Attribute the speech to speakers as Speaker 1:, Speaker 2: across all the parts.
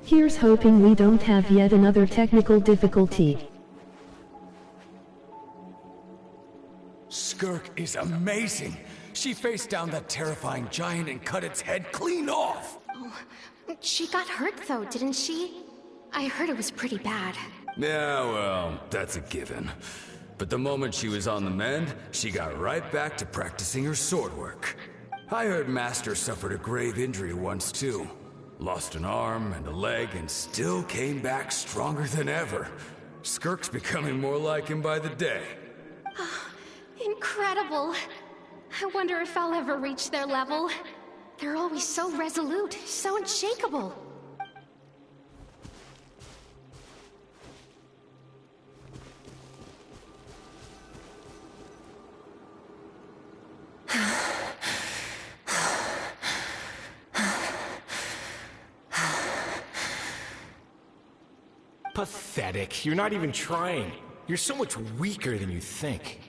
Speaker 1: Here's hoping we don't have yet another technical difficulty.
Speaker 2: Skirk is amazing. She faced down that terrifying giant and cut its head clean off.
Speaker 3: Oh, she got hurt though, didn't she? I heard it was pretty bad.
Speaker 2: Yeah, well, that's a given. But the moment she was on the mend, she got right back to practicing her sword work. I heard Master suffered a grave injury once too. Lost an arm and a leg and still came back stronger than ever. Skirk's becoming more like him by the day.
Speaker 3: Incredible! I wonder if I'll ever reach their level. They're always so resolute, so unshakable.
Speaker 4: Pathetic. You're not even trying. You're so much weaker than you think.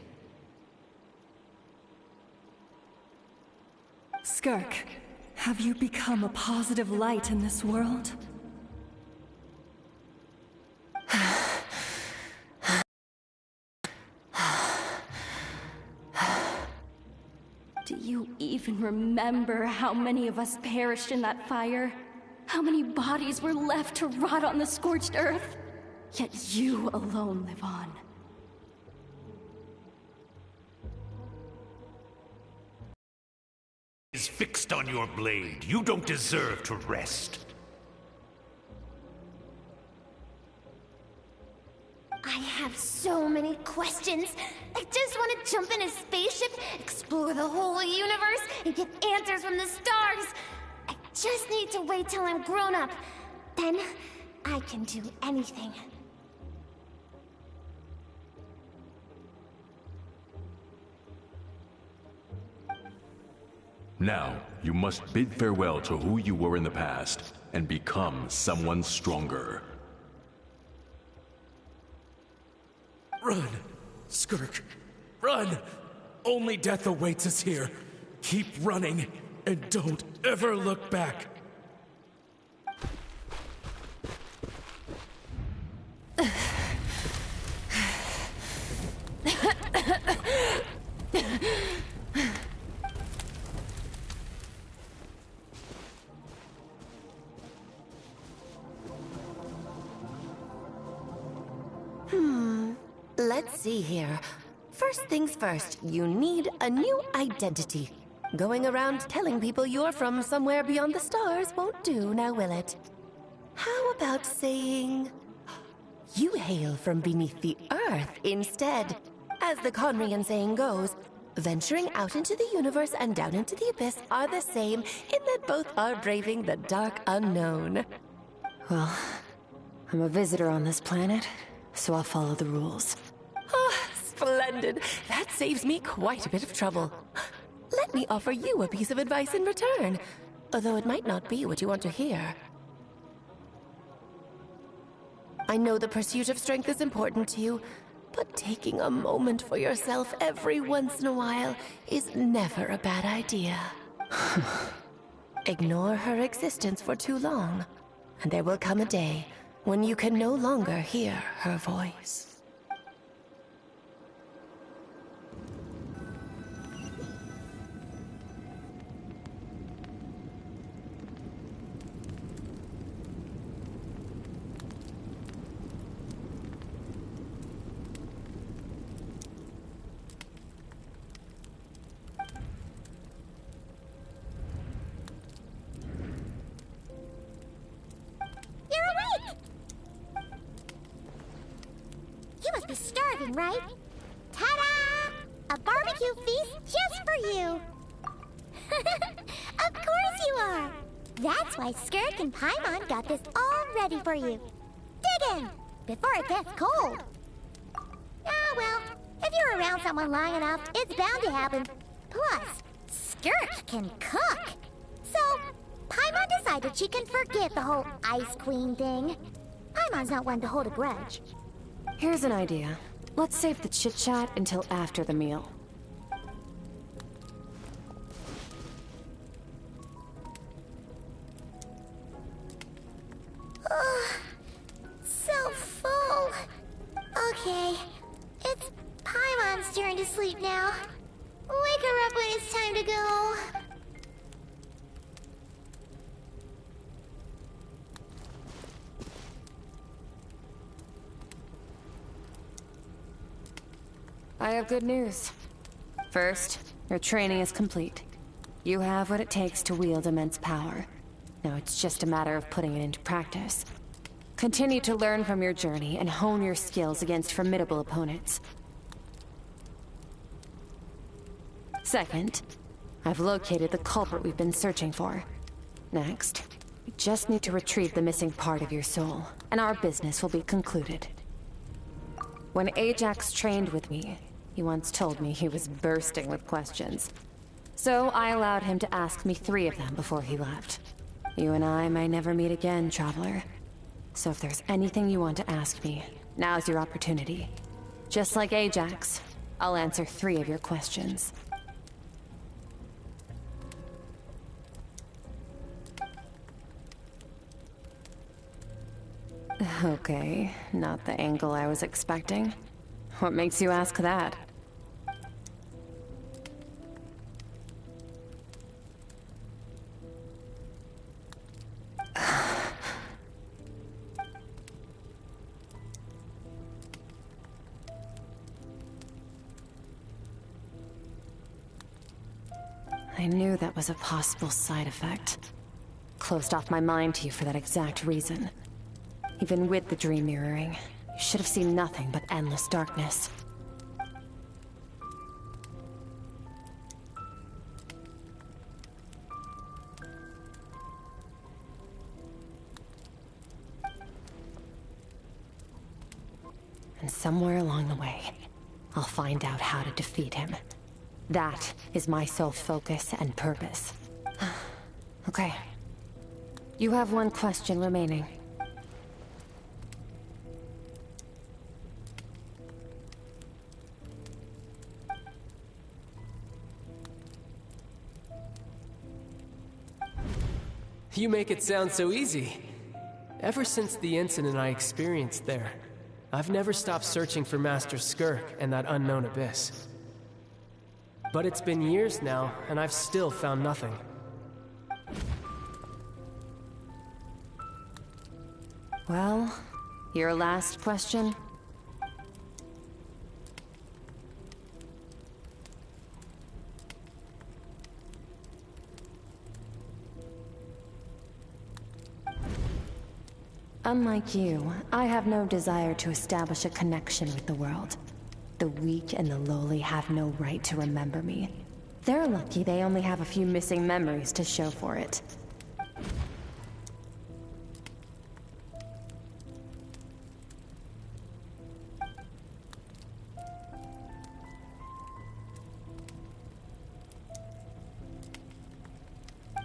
Speaker 5: Skirk, have you become a positive light in this world? Do you even remember how many of us perished in that fire? How many bodies were left to rot on the scorched earth? Yet you alone live on.
Speaker 6: Is fixed on your blade. You don't deserve to rest.
Speaker 7: I have so many questions. I just want to jump in a spaceship, explore the whole universe, and get answers from the stars. I just need to wait till I'm grown up. Then, I can do anything.
Speaker 8: Now, you must bid farewell to who you were in the past, and become someone stronger.
Speaker 2: Run! Skirk! Run!
Speaker 4: Only death awaits us here. Keep running, and don't ever look back.
Speaker 9: Let's see here. First things first, you need a new identity. Going around telling people you're from somewhere beyond the stars won't do, now will it? How about saying you hail from beneath the earth instead? As the Conrian saying goes, venturing out into the universe and down into the abyss are the same in that both are braving the dark unknown.
Speaker 10: Well, I'm a visitor on this planet, so I'll follow the rules.
Speaker 9: Ah, splendid. That saves me quite a bit of trouble. Let me offer you a piece of advice in return, although it might not be what you want to hear. I know the pursuit of strength is important to you, but taking a moment for yourself every once in a while is never a bad idea. Ignore her existence for too long, and there will come a day when you can no longer hear her voice.
Speaker 7: Starving, right? Ta-da! A barbecue feast just for you! Of course you are! That's why Skirk and Paimon got this all ready for you. Dig in! Before it gets cold! Ah, well, if you're around someone long enough, it's bound to happen. Plus, Skirk can cook! So, Paimon decided she can forget the whole Ice Queen thing. Paimon's not one to hold a grudge.
Speaker 10: Here's an idea. Let's save the chit-chat until after the meal.
Speaker 7: So full. Okay, it's Paimon's turn to sleep now. Wake her up when it's time to go.
Speaker 10: I have good news. First, your training is complete. You have what it takes to wield immense power. Now it's just a matter of putting it into practice. Continue to learn from your journey and hone your skills against formidable opponents. Second, I've located the culprit we've been searching for. Next, we just need to retrieve the missing part of your soul, and our business will be concluded. When Ajax trained with me, he once told me he was bursting with questions. So I allowed him to ask me 3 of them before he left. You and I may never meet again, Traveler. So if there's anything you want to ask me, now's your opportunity. Just like Ajax, I'll answer 3 of your questions. Okay, not the angle I was expecting. What makes you ask that? I knew that was a possible side effect. Closed off my mind to you for that exact reason. Even with the dream mirroring, you should have seen nothing but endless darkness. And somewhere along the way, I'll find out how to defeat him. That is my sole focus and purpose. Okay. You have 1 question remaining.
Speaker 11: You make it sound so easy. Ever since the incident I experienced there, I've never stopped searching for Master Skirk and that unknown abyss. But it's been years now, and I've still found nothing.
Speaker 10: Well, your last question? Unlike you, I have no desire to establish a connection with the world. The weak and the lowly have no right to remember me. They're lucky they only have a few missing memories to show for it.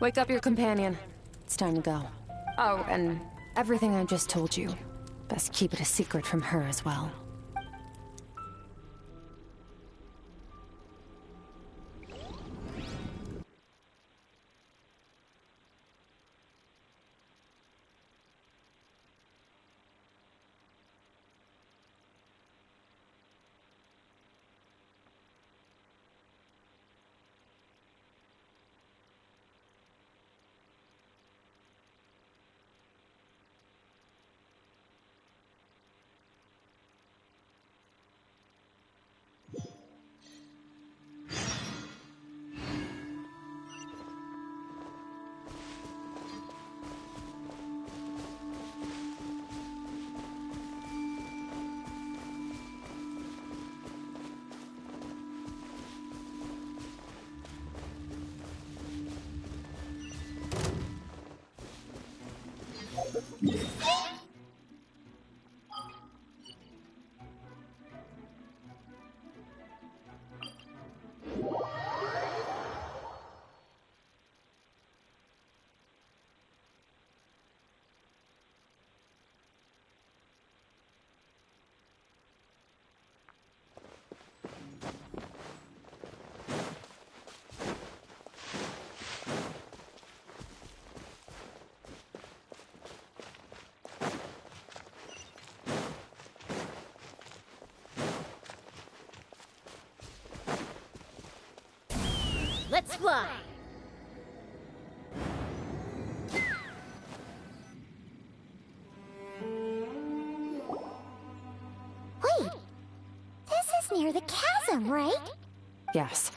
Speaker 10: Wake up your companion. It's time to go. Oh, and everything I just told you. Best keep it a secret from her as well.
Speaker 7: Let's fly! Wait! This is near the chasm, right?
Speaker 10: Yes.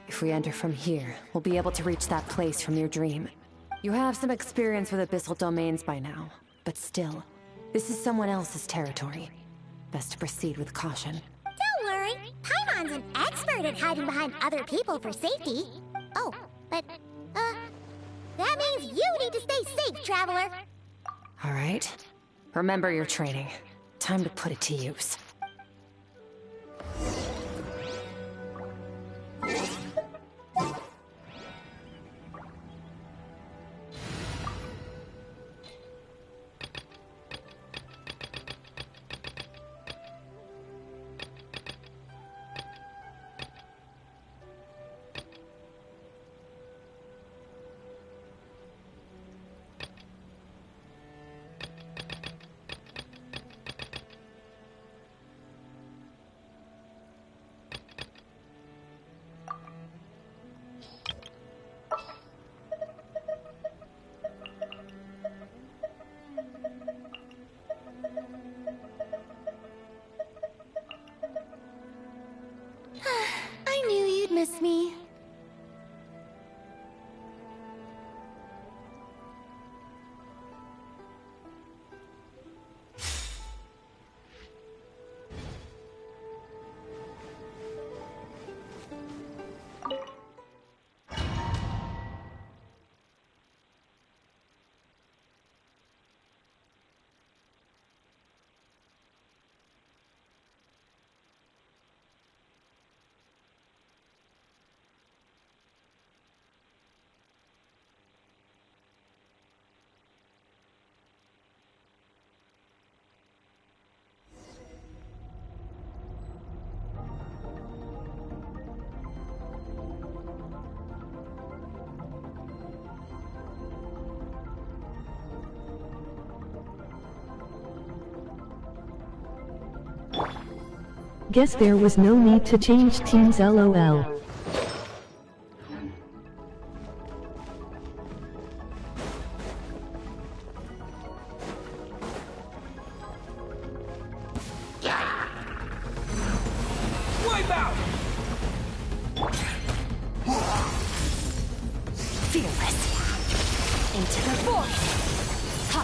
Speaker 10: If we enter from here, we'll be able to reach that place from your dream. You have some experience with abyssal domains by now, but still, this is someone else's territory. Best to proceed with caution.
Speaker 7: Don't worry, Paimon's an expert at hiding behind other people for safety. Oh, but, that means you need to stay safe, traveler.
Speaker 10: All right. Remember your training. Time to put it to use.
Speaker 7: I knew you'd miss me.
Speaker 1: Guess there was no need to change teams, lol.
Speaker 4: Wipe out!
Speaker 5: Fearless. Into the void. Ha.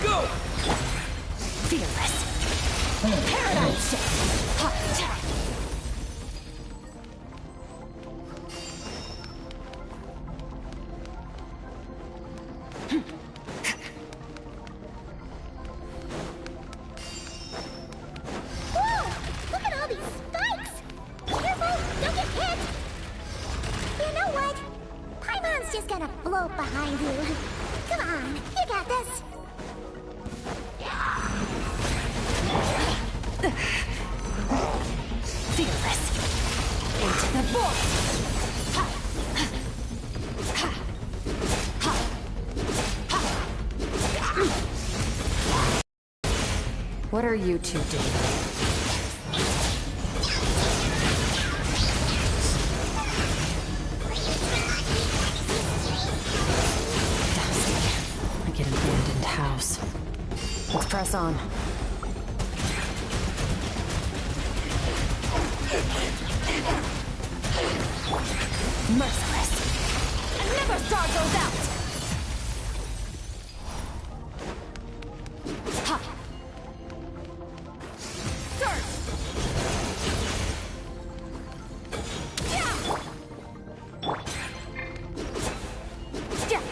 Speaker 4: Go!
Speaker 5: Fearless. Paradigm shift. Ha.
Speaker 7: Whoa! Look at all these spikes! Careful! Don't get hit! You know what? Paimon's just gonna float behind you. Come on, you got this!
Speaker 5: Fearless. Into the void. Ha. Ha. Ha.
Speaker 10: What are you two doing? Dusty. Like an abandoned house. Let's press on.
Speaker 5: Merciless. Another star goes out. Ha. Surge. Yeah. Yeah.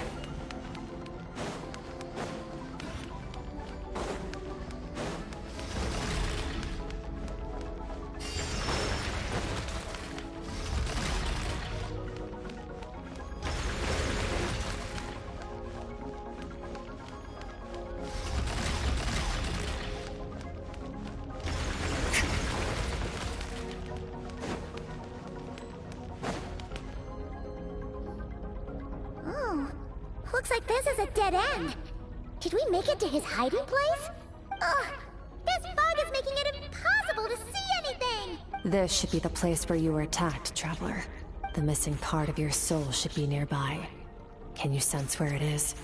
Speaker 7: Oh, looks like this is a dead end. Did we make it to his hiding place? Ugh, this fog is making it impossible to see anything!
Speaker 10: This should be the place where you were attacked, Traveler. The missing part of your soul should be nearby. Can you sense where it is?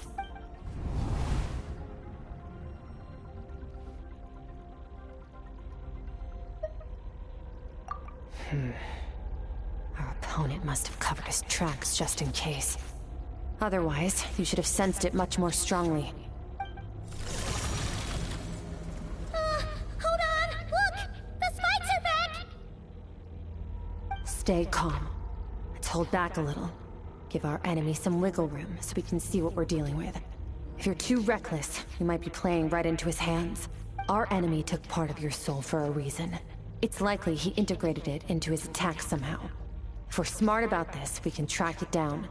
Speaker 10: Our opponent must have covered his tracks just in case. Otherwise, you should have sensed it much more strongly.
Speaker 7: Hold on! Look! The spikes are back!
Speaker 10: Stay calm. Let's hold back a little. Give our enemy some wiggle room so we can see what we're dealing with. If you're too reckless, you might be playing right into his hands. Our enemy took part of your soul for a reason. It's likely he integrated it into his attack somehow. If we're smart about this, we can track it down.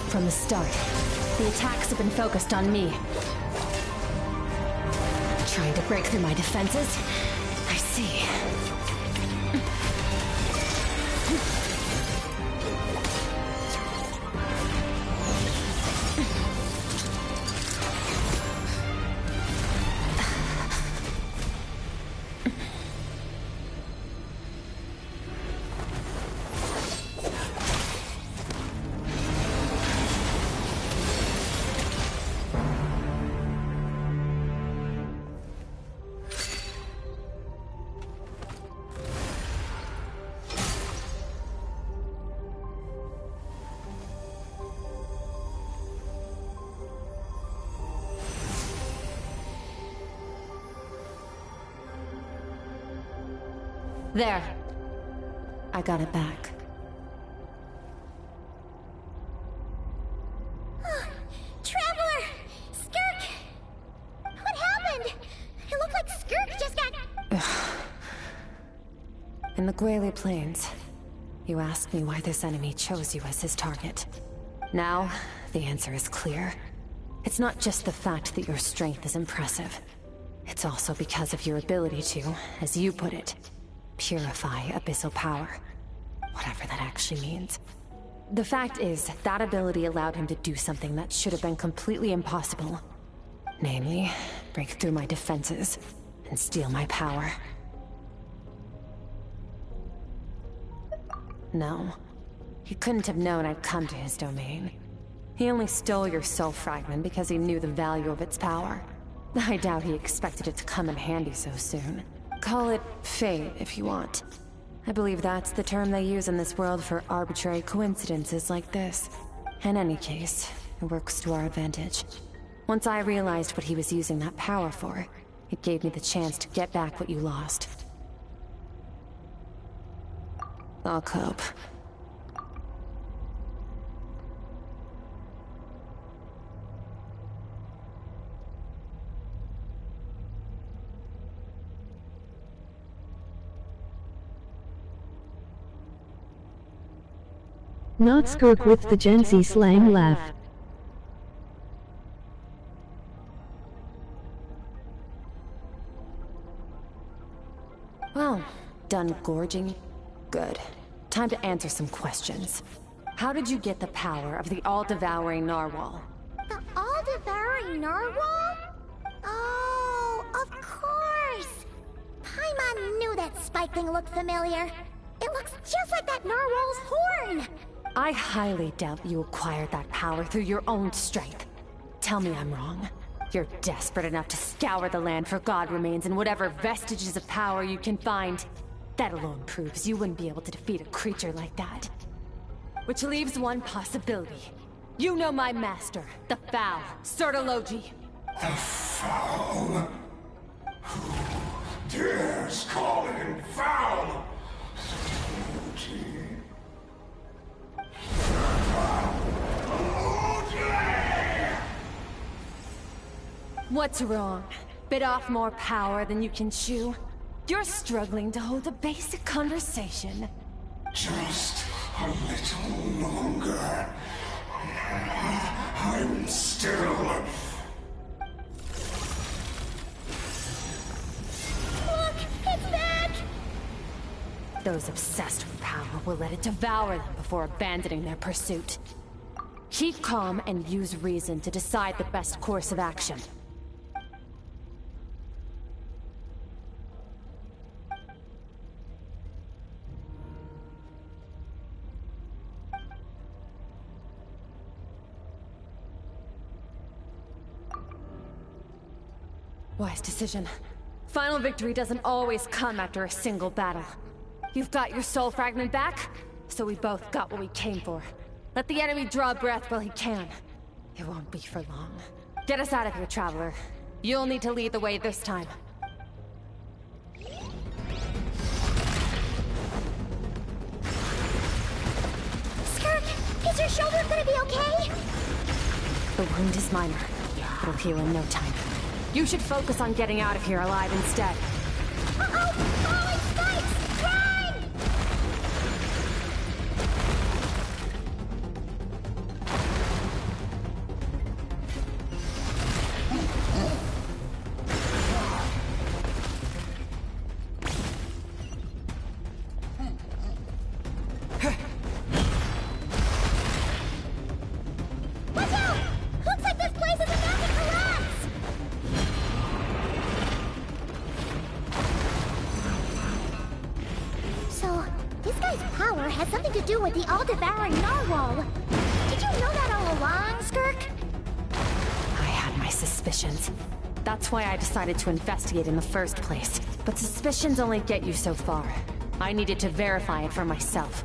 Speaker 10: From the start, the attacks have been focused on me. Trying to break through my defenses? I see. There. I got it back.
Speaker 7: Traveler! Skirk! What happened? It looked like Skirk just got...
Speaker 10: In the Gwali Plains, you asked me why this enemy chose you as his target. Now, the answer is clear. It's not just the fact that your strength is impressive. It's also because of your ability to, as you put it, purify abyssal power. Whatever that actually means. The fact is, that ability allowed him to do something that should have been completely impossible. Namely, break through my defenses and steal my power. No. He couldn't have known I'd come to his domain. He only stole your soul fragment because he knew the value of its power. I doubt he expected it to come in handy so soon. Call it fate, if you want. I believe that's the term they use in this world for arbitrary coincidences like this. In any case, it works to our advantage. Once I realized what he was using that power for, it gave me the chance to get back what you lost. I'll cope.
Speaker 1: Not Skirk with the Gen Z slang laugh.
Speaker 10: Well, done gorging? Good. Time to answer some questions. How did you get the power of the all-devouring narwhal?
Speaker 7: The all-devouring narwhal? Oh, of course! Paimon knew that spike thing looked familiar. It looks just like that narwhal's horn!
Speaker 10: I highly doubt you acquired that power through your own strength. Tell me I'm wrong. You're desperate enough to scour the land for god remains and whatever vestiges of power you can find. That alone proves you wouldn't be able to defeat a creature like that. Which leaves one possibility. You know my master, the Foul, Sertologi.
Speaker 12: The Foul? Who dares call him Foul?
Speaker 10: What's wrong? Bit off more power than you can chew? You're struggling to hold a basic conversation.
Speaker 12: Just a little longer. I'm still...
Speaker 7: Look! It's back!
Speaker 10: Those obsessed with power will let it devour them before abandoning their pursuit. Keep calm and use reason to decide the best course of action. Wise decision. Final victory doesn't always come after a single battle. You've got your soul fragment back, so we both got what we came for. Let the enemy draw breath while he can. It won't be for long. Get us out of here, Traveler. You'll need to lead the way this time.
Speaker 7: Skirk, is your shoulder gonna be okay?
Speaker 10: The wound is minor. It'll heal in no time. You should focus on getting out of here alive instead.
Speaker 7: Uh-oh! Falling spikes! Run! Watch out! Looks like this place is about to collapse! So, this guy's power has something to do with the all-devouring narwhal. Did you know that all along, Skirk?
Speaker 10: I had my suspicions. That's why I decided to investigate in the first place. But suspicions only get you so far. I needed to verify it for myself.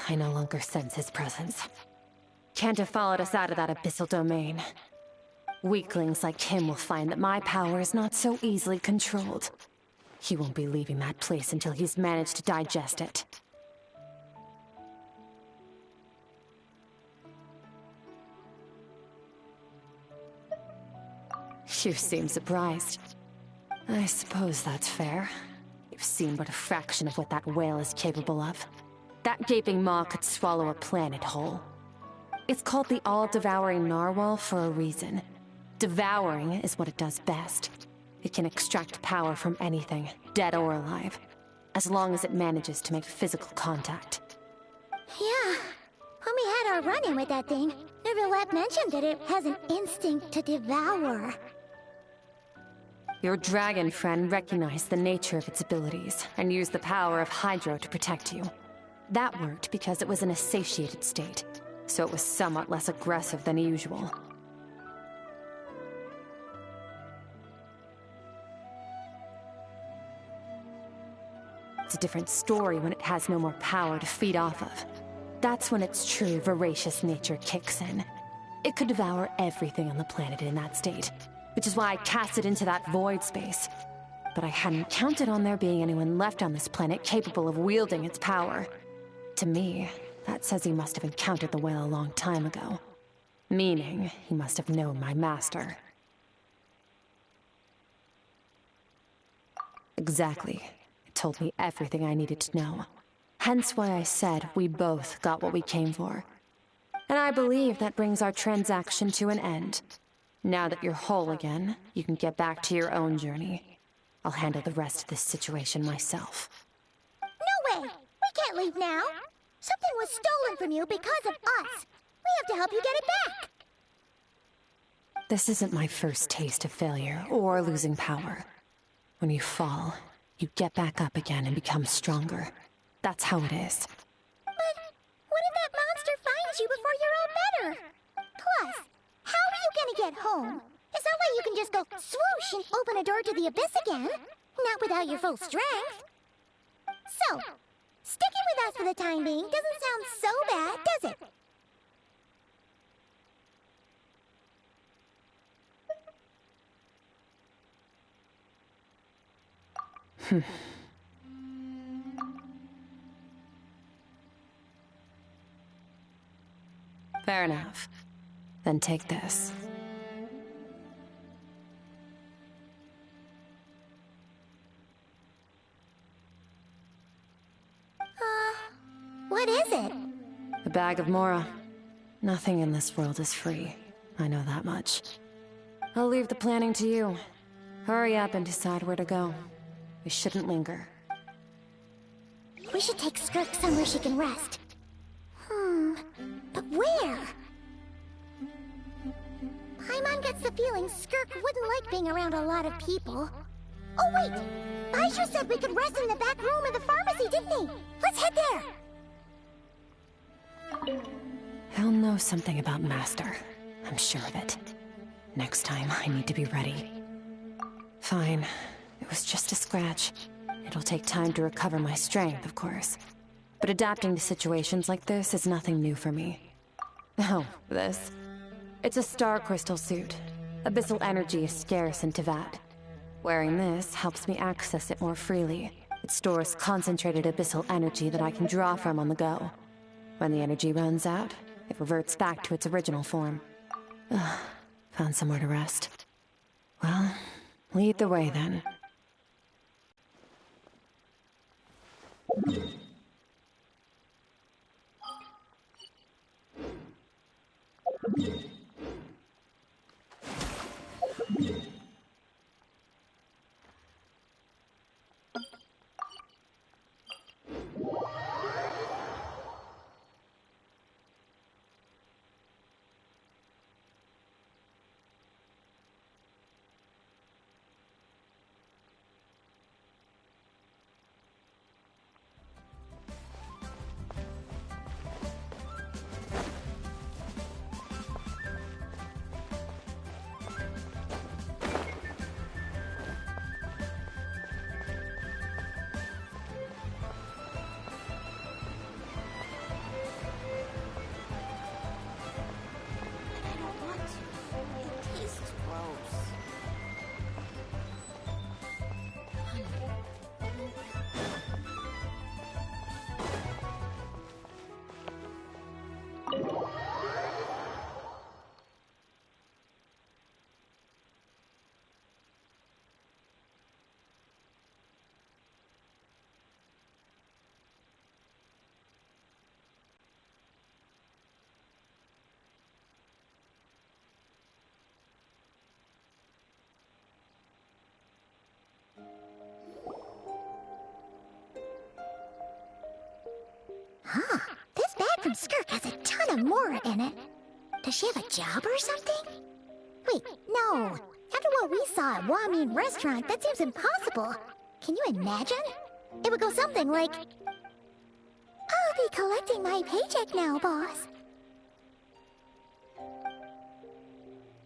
Speaker 10: I no longer sense his presence. Can't have followed us out of that abyssal domain. Weaklings like him will find that my power is not so easily controlled. He won't be leaving that place until he's managed to digest it. You seem surprised. I suppose that's fair. You've seen but a fraction of what that whale is capable of. That gaping maw could swallow a planet whole. It's called the all-devouring narwhal for a reason. Devouring is what it does best. It can extract power from anything, dead or alive, as long as it manages to make physical contact.
Speaker 7: Yeah. When we had our run-in with that thing, Neverlap mentioned that it has an instinct to devour.
Speaker 10: Your dragon friend recognized the nature of its abilities and used the power of Hydro to protect you. That worked because it was in a satiated state, so it was somewhat less aggressive than usual. It's a different story when it has no more power to feed off of. That's when its true voracious nature kicks in. It could devour everything on the planet in that state, which is why I cast it into that void space. But I hadn't counted on there being anyone left on this planet capable of wielding its power. To me, that says he must have encountered the whale a long time ago. Meaning, he must have known my master. Exactly. It told me everything I needed to know. Hence why I said we both got what we came for. And I believe that brings our transaction to an end. Now that you're whole again, you can get back to your own journey. I'll handle the rest of this situation myself.
Speaker 7: No way! We can't leave now! Something was stolen from you because of us! We have to help you get it back!
Speaker 10: This isn't my first taste of failure or losing power. When you fall, you get back up again and become stronger. That's how it is.
Speaker 7: But what if that monster finds you before you're all better? Plus, how are you gonna get home? It's not like you can just go swoosh and open a door to the abyss again. Not without your full strength. So, sticking with us for the time being doesn't sound so bad, does it?
Speaker 10: Fair enough. Then take this.
Speaker 7: What is it?
Speaker 10: A bag of Mora. Nothing in this world is free. I know that much. I'll leave the planning to you. Hurry up and decide where to go. We shouldn't linger.
Speaker 7: We should take Skirk somewhere she can rest. But where? Paimon gets the feeling Skirk wouldn't like being around a lot of people. Oh wait! Baishu said we could rest in the back room of the pharmacy, didn't he? Let's head there!
Speaker 10: He'll know something about Master. I'm sure of it. Next time, I need to be ready. Fine. It was just a scratch. It'll take time to recover my strength, of course. But adapting to situations like this is nothing new for me. Oh, this. It's a star crystal suit. Abyssal energy is scarce in Teyvat. Wearing this helps me access it more freely. It stores concentrated abyssal energy that I can draw from on the go. When the energy runs out, it reverts back to its original form. Found somewhere to rest. Well, lead the way then.
Speaker 13: Huh. This bag from Skirk has a ton of Mora in it. Does she have a job or something? Wait, no. After what we saw at Wamin Restaurant, that seems impossible. Can you imagine? It would go something like, I'll be collecting my paycheck now, boss.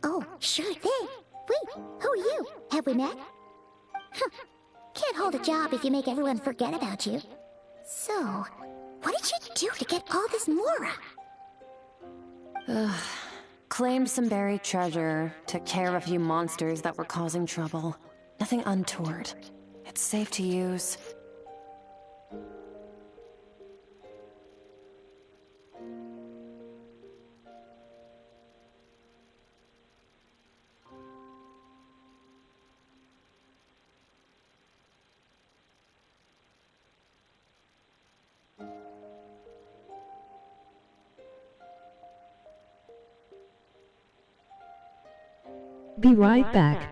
Speaker 13: Oh, sure thing. Wait, who are you? Have we met? Can't hold a job if you make everyone forget about you. So, what did you do to get all this Mora?
Speaker 10: Claimed some buried treasure, took care of a few monsters that were causing trouble. Nothing untoward. It's safe to use.
Speaker 1: Be right back.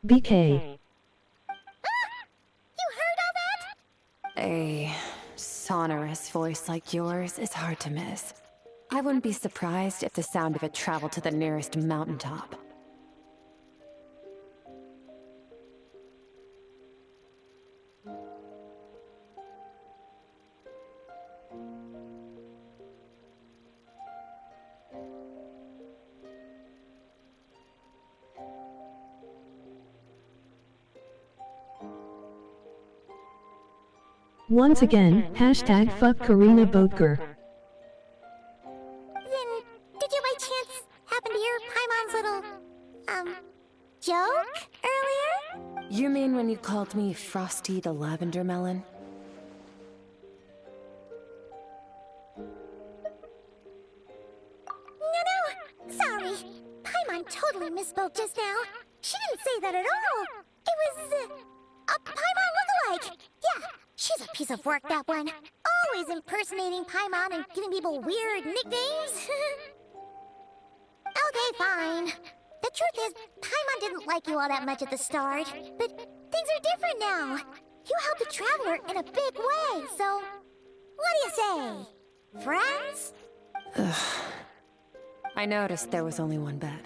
Speaker 1: BK.
Speaker 13: You heard all that?
Speaker 10: A sonorous voice like yours is hard to miss. I wouldn't be surprised if the sound of it traveled to the nearest mountaintop.
Speaker 1: Once again, hashtag fuck Karina Boatger.
Speaker 13: Then, did you by chance happen to hear Paimon's little, joke earlier?
Speaker 10: You mean when you called me Frosty the Lavender Melon?
Speaker 13: No, sorry. Paimon totally misspoke just now. She didn't say that at all. It was, a Paimon lookalike. Yeah, she's a piece of work, that one. Always impersonating Paimon and giving people weird nicknames. Okay, fine. The truth is, Paimon didn't like you all that much at the start, but things are different now. You helped a traveler in a big way, so what do you say? Friends?
Speaker 10: Ugh. I noticed there was only one bed.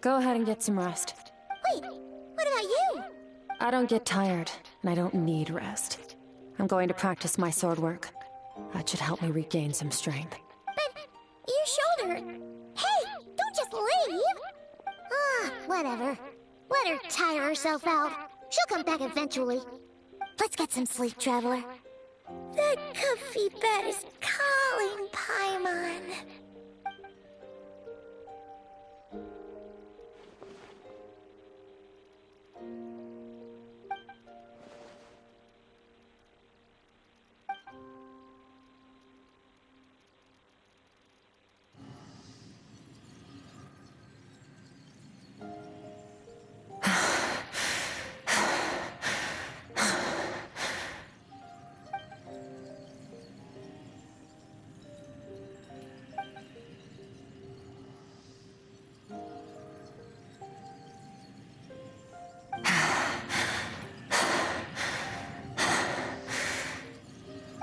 Speaker 10: Go ahead and get some rest.
Speaker 13: Wait, what about you?
Speaker 10: I don't get tired, and I don't need rest. I'm going to practice my sword work. That should help me regain some strength.
Speaker 13: But your shoulder... Hey, don't just leave! Ah, whatever. Let her tire herself out. She'll come back eventually. Let's get some sleep, traveler. That comfy bed is calling, Paimon.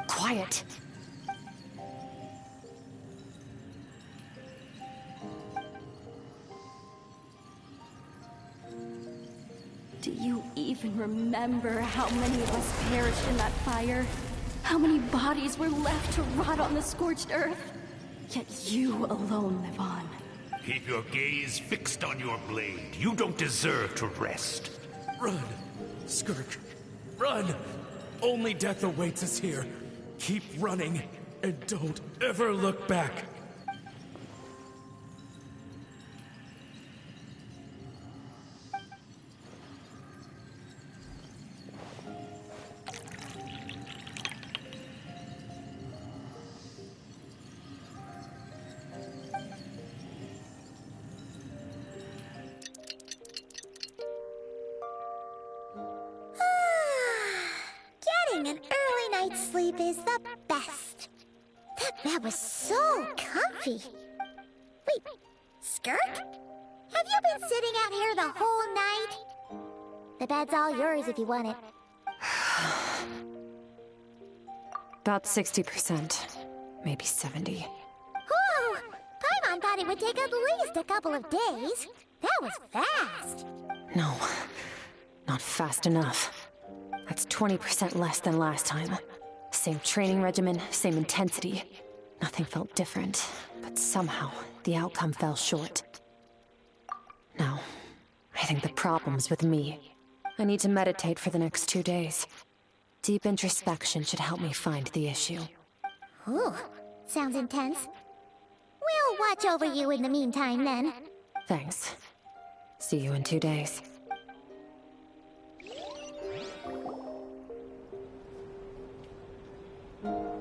Speaker 10: Quiet.
Speaker 5: Do you even remember how many of us perished in that fire? How many bodies were left to rot on the scorched earth? Yet you alone live on.
Speaker 6: Keep your gaze fixed on your blade. You don't deserve to rest.
Speaker 4: Run, Skirk. Run! Only death awaits us here. Keep running, and don't ever look back.
Speaker 13: Getting an early night's sleep is the best. That bed was so comfy. Wait, Skirk? Have you been sitting out here the whole night? The bed's all yours if you want it.
Speaker 10: About 60%. Maybe 70.
Speaker 13: Whew! Paimon thought it would take at least a couple of days. That was fast.
Speaker 10: No, not fast enough. That's 20% less than last time. Same training regimen, same intensity. Nothing felt different, but somehow the outcome fell short. No, I think the problem's with me. I need to meditate for the next 2 days. Deep introspection should help me find the issue.
Speaker 13: Ooh, sounds intense. We'll watch over you in the meantime, then.
Speaker 10: Thanks. See you in 2 days.
Speaker 13: Morning!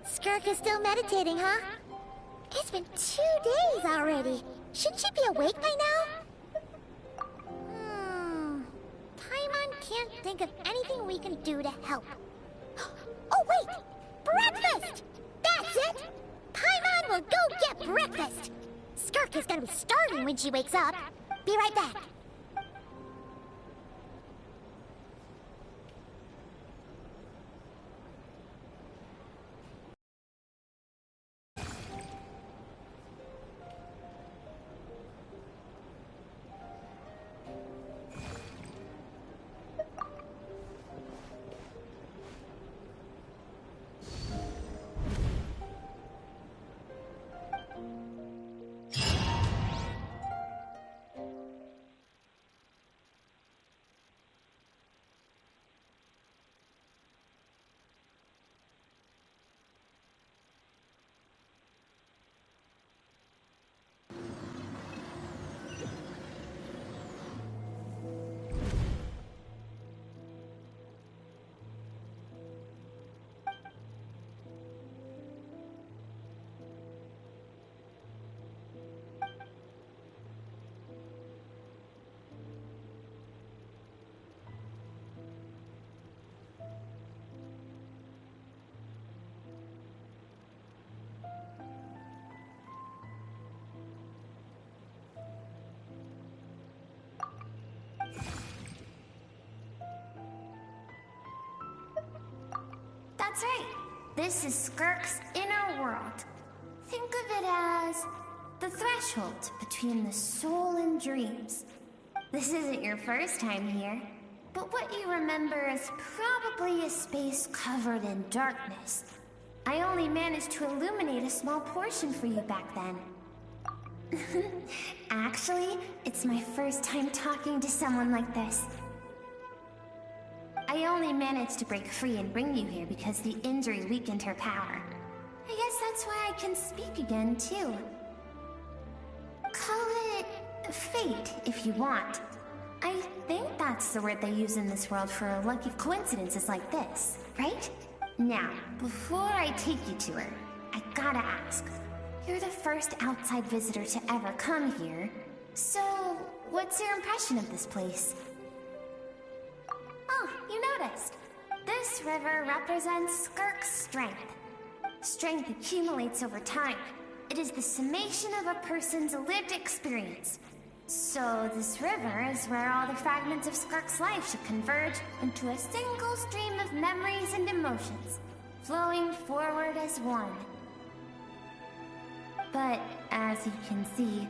Speaker 13: Skirk is still meditating, huh? It's been 2 days already. Shouldn't she be awake by now? Paimon can't think of anything we can do to help. Oh wait! Breakfast! That's it! Paimon will go get breakfast! Skirk is gonna be starving when she wakes up. Be right back.
Speaker 7: That's right. This is Skirk's inner world. Think of it as the threshold between the soul and dreams. This isn't your first time here, but what you remember is probably a space covered in darkness. I only managed to illuminate a small portion for you back then. Actually, it's my first time talking to someone like this. I only managed to break free and bring you here because the injury weakened her power. I guess that's why I can speak again, too. Call it fate, if you want. I think that's the word they use in this world for lucky coincidences like this, right? Now, before I take you to her, I gotta ask. You're the first outside visitor to ever come here, so what's your impression of this place? Oh, you noticed. This river represents Skirk's strength. Strength accumulates over time. It is the summation of a person's lived experience. So this river is where all the fragments of Skirk's life should converge into a single stream of memories and emotions, flowing forward as one. But as you can see,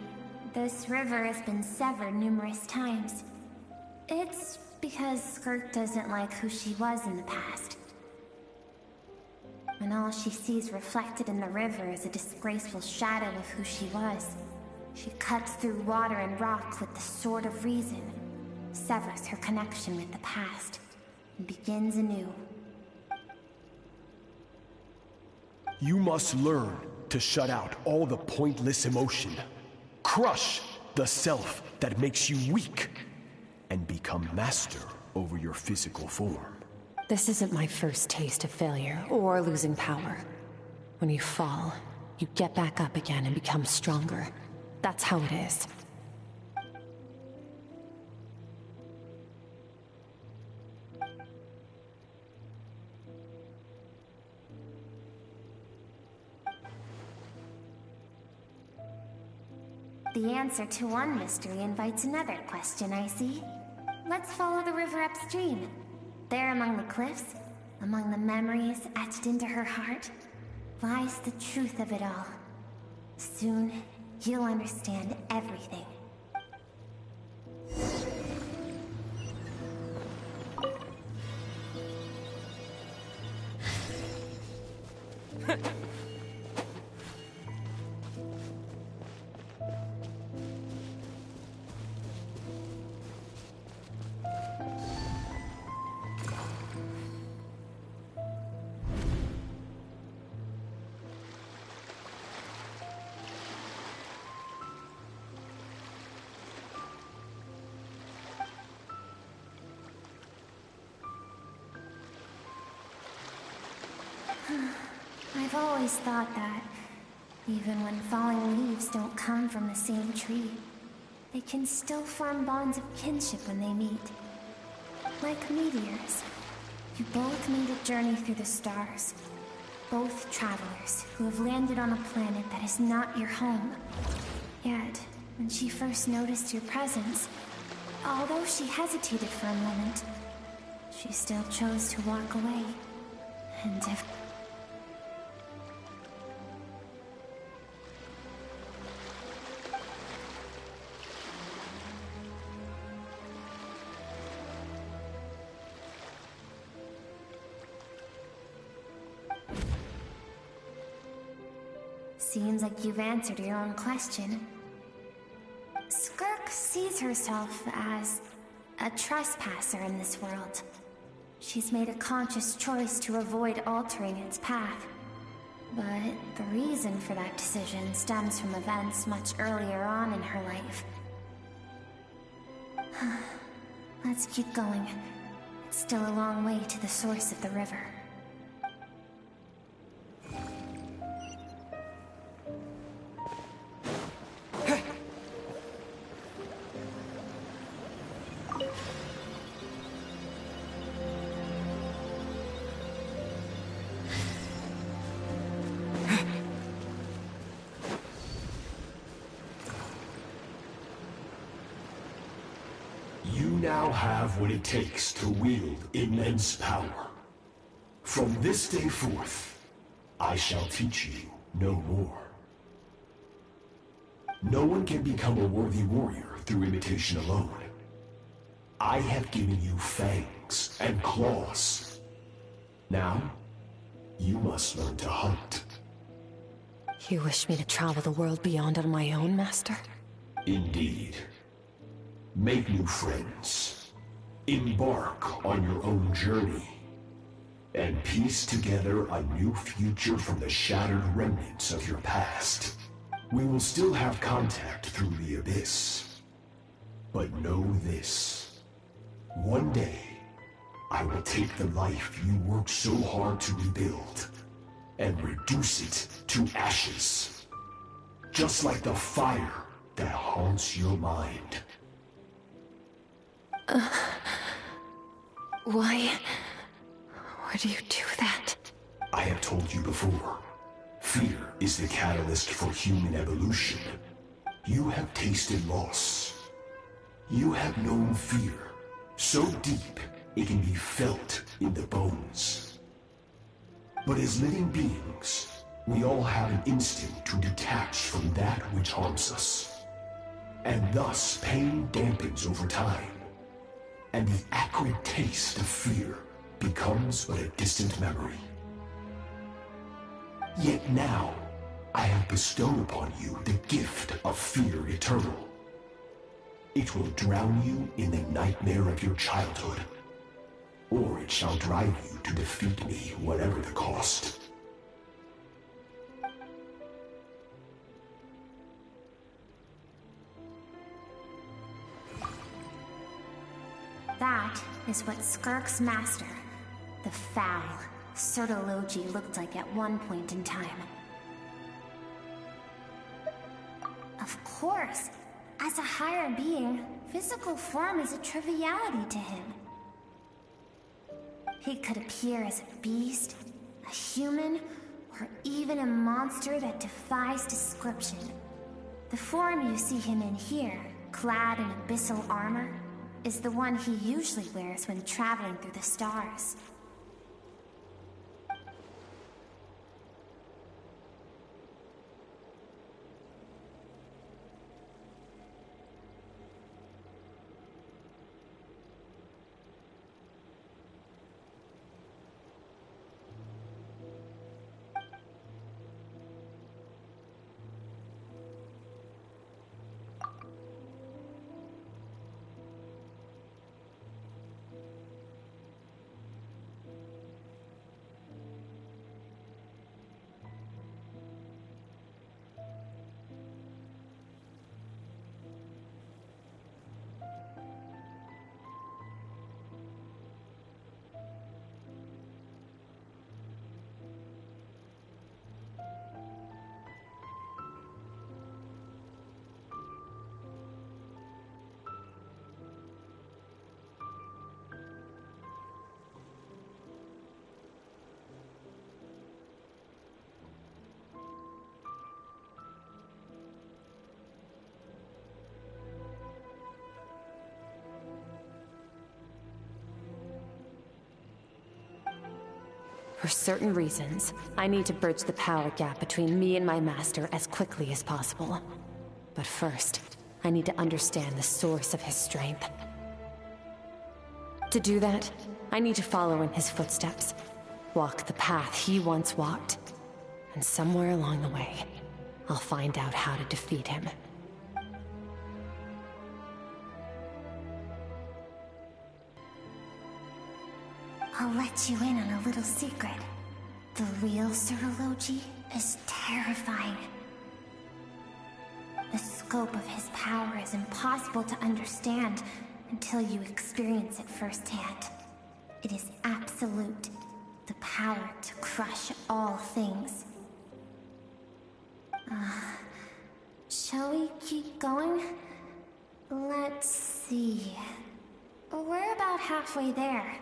Speaker 7: this river has been severed numerous times. It's because Skirk doesn't like who she was in the past. When all she sees reflected in the river is a disgraceful shadow of who she was, she cuts through water and rock with the sword of reason, severs her connection with the past, and begins anew.
Speaker 14: You must learn to shut out all the pointless emotion. Crush the self that makes you weak, and become master over your physical form.
Speaker 10: This isn't my first taste of failure or losing power. When you fall, you get back up again and become stronger. That's how it is.
Speaker 7: The answer to one mystery invites another question, I see. Let's follow the river upstream. There among the cliffs, among the memories etched into her heart, lies the truth of it all. Soon, you'll understand everything. I've always thought that Even when falling leaves don't come from the same tree, they can still form bonds of kinship when they meet. Like meteors, you both made a journey through the stars. Both travelers who have landed on a planet that is not your home. Yet, when she first noticed your presence, although she hesitated for a moment, she still chose to walk away. And if... Seems like you've answered your own question. Skirk sees herself as a trespasser in this world. She's made a conscious choice to avoid altering its path. But the reason for that decision stems from events much earlier on in her life. Let's keep going. It's still a long way to the source of the river.
Speaker 12: Now have what it takes to wield immense power. From this day forth, I shall teach you no more. No one can become a worthy warrior through imitation alone. I have given you fangs and claws. Now, you must learn to hunt.
Speaker 10: You wish me to travel the world beyond on my own, Master?
Speaker 12: Indeed. Make new friends, embark on your own journey, and piece together a new future from the shattered remnants of your past. We will still have contact through the Abyss. But know this. One day, I will take the life you worked so hard to rebuild, and reduce it to ashes. Just like the fire that haunts your mind.
Speaker 10: Why would you do that?
Speaker 12: I have told you before. Fear is the catalyst for human evolution. You have tasted loss. You have known fear, so deep it can be felt in the bones. But as living beings, we all have an instinct to detach from that which harms us. And thus pain dampens over time. And the acrid taste of fear becomes but a distant memory. Yet now, I have bestowed upon you the gift of fear eternal. It will drown you in the nightmare of your childhood, or it shall drive you to defeat me, whatever the cost.
Speaker 7: That is what Skirk's master, the foul Sertologi, looked like at one point in time. Of course, as a higher being, physical form is a triviality to him. He could appear as a beast, a human, or even a monster that defies description. The form you see him in here, clad in abyssal armor, is the one he usually wears when traveling through the stars.
Speaker 10: For certain reasons, I need to bridge the power gap between me and my master as quickly as possible. But first, I need to understand the source of his strength. To do that, I need to follow in his footsteps, walk the path he once walked, and somewhere along the way, I'll find out how to defeat him.
Speaker 7: I'll let you in on a little secret. The real Surology is terrifying. The scope of his power is impossible to understand until you experience it firsthand. It is absolute. The power to crush all things. Shall we keep going? Let's see. We're about halfway there.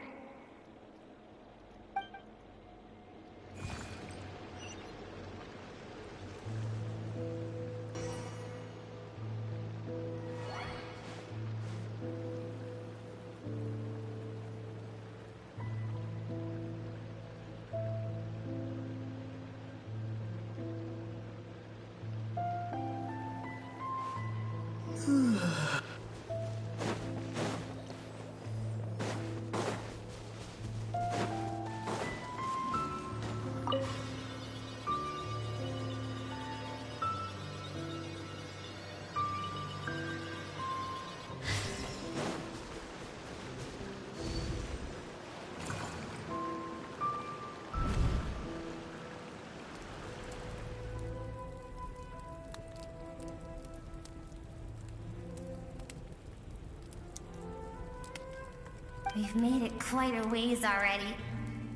Speaker 7: We've made it quite a ways already.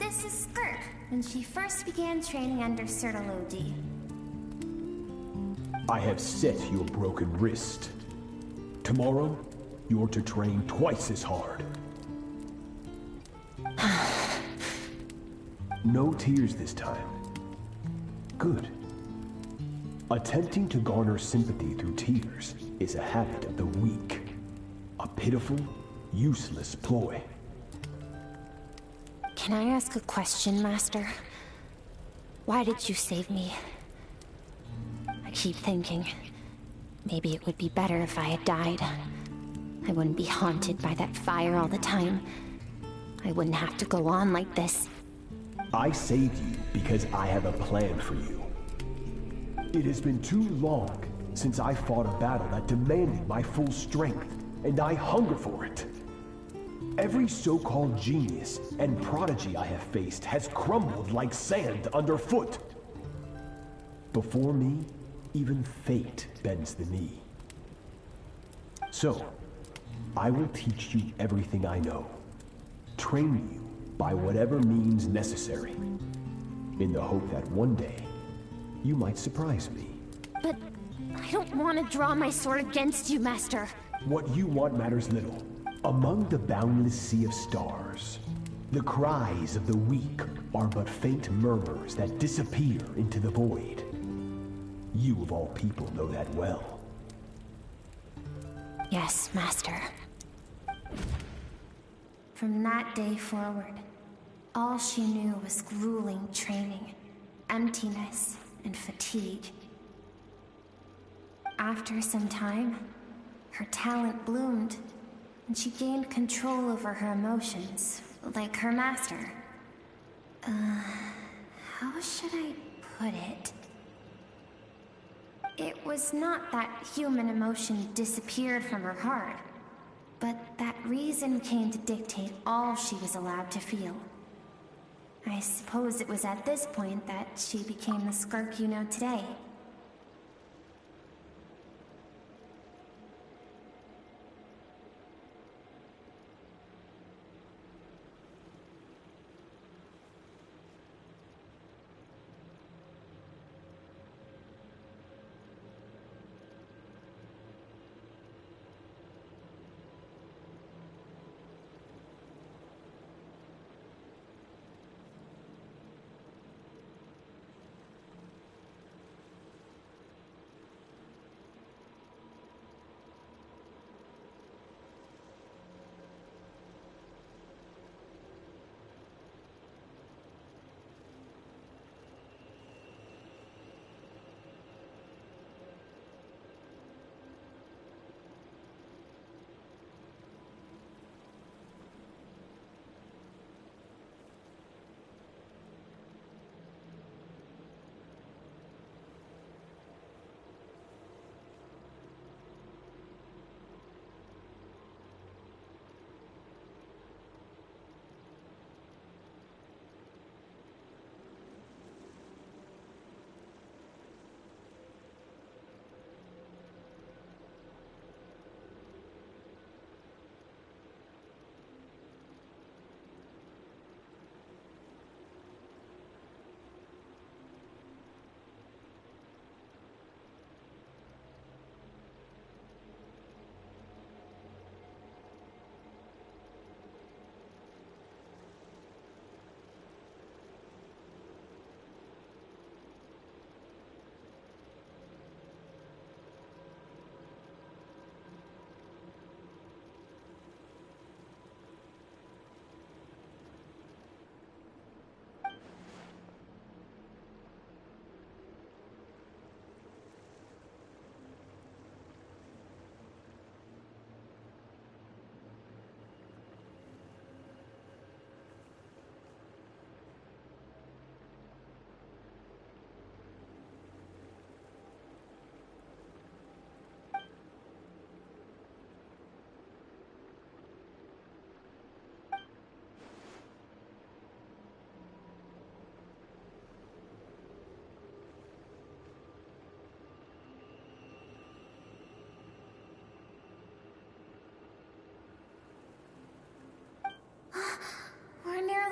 Speaker 7: This is Skirk, when she first began training under Surology.
Speaker 14: I have set your broken wrist. Tomorrow, you're to train twice as hard. No tears this time. Good. Attempting to garner sympathy through tears is a habit of the weak. A pitiful, useless ploy.
Speaker 13: Can I ask a question, Master? Why did you save me? I keep thinking, maybe it would be better if I had died. I wouldn't be haunted by that fire all the time. I wouldn't have to go on like this.
Speaker 14: I saved you because I have a plan for you. It has been too long since I fought a battle that demanded my full strength, and I hunger for it. Every so-called genius and prodigy I have faced has crumbled like sand underfoot. Before me, even fate bends the knee. So, I will teach you everything I know. Train you by whatever means necessary, in the hope that one day, you might surprise me.
Speaker 13: But I don't want to draw my sword against you, Master.
Speaker 14: What you want matters little. Among the boundless sea of stars, the cries of the weak are but faint murmurs that disappear into the void. You of all people know that well.
Speaker 13: Yes, Master.
Speaker 7: From that day forward, all she knew was grueling training, emptiness, and fatigue. After some time, her talent bloomed, and she gained control over her emotions, like her master. How should I put it? It was not that human emotion disappeared from her heart, but that reason came to dictate all she was allowed to feel. I suppose it was at this point that she became the Skirk you know today.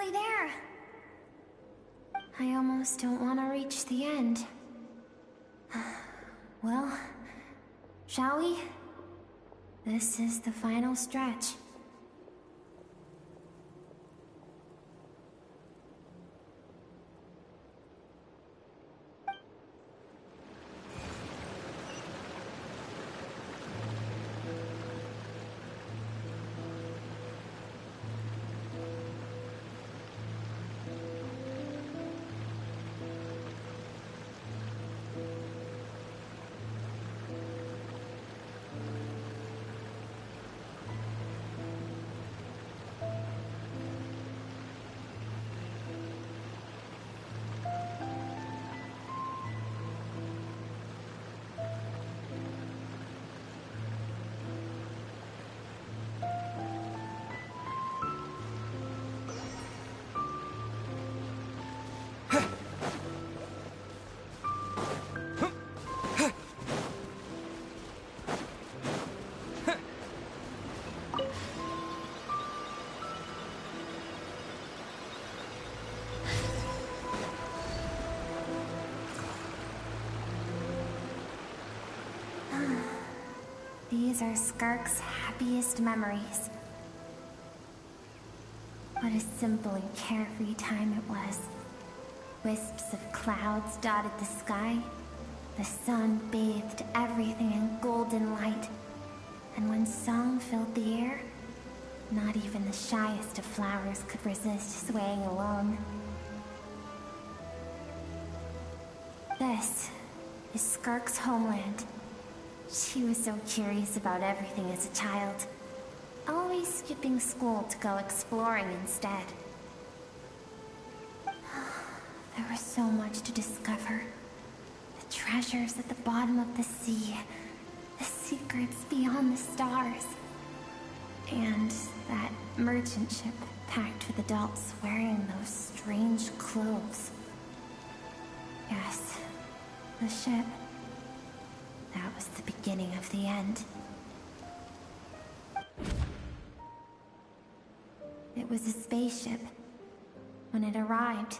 Speaker 7: nearly there. I almost don't want to reach the end. Well, shall we? This is the final stretch. These are Skirk's happiest memories. What a simple and carefree time it was. Wisps of clouds dotted the sky. The sun bathed everything in golden light. And when song filled the air, not even the shyest of flowers could resist swaying along. This is Skirk's homeland. She was so curious about everything as a child, always skipping school to go exploring instead. There was so much to discover. The treasures at the bottom of the sea, the secrets beyond the stars, and that merchant ship packed with adults wearing those strange clothes. Yes, the ship. That was the beginning of the end. It was a spaceship. When it arrived,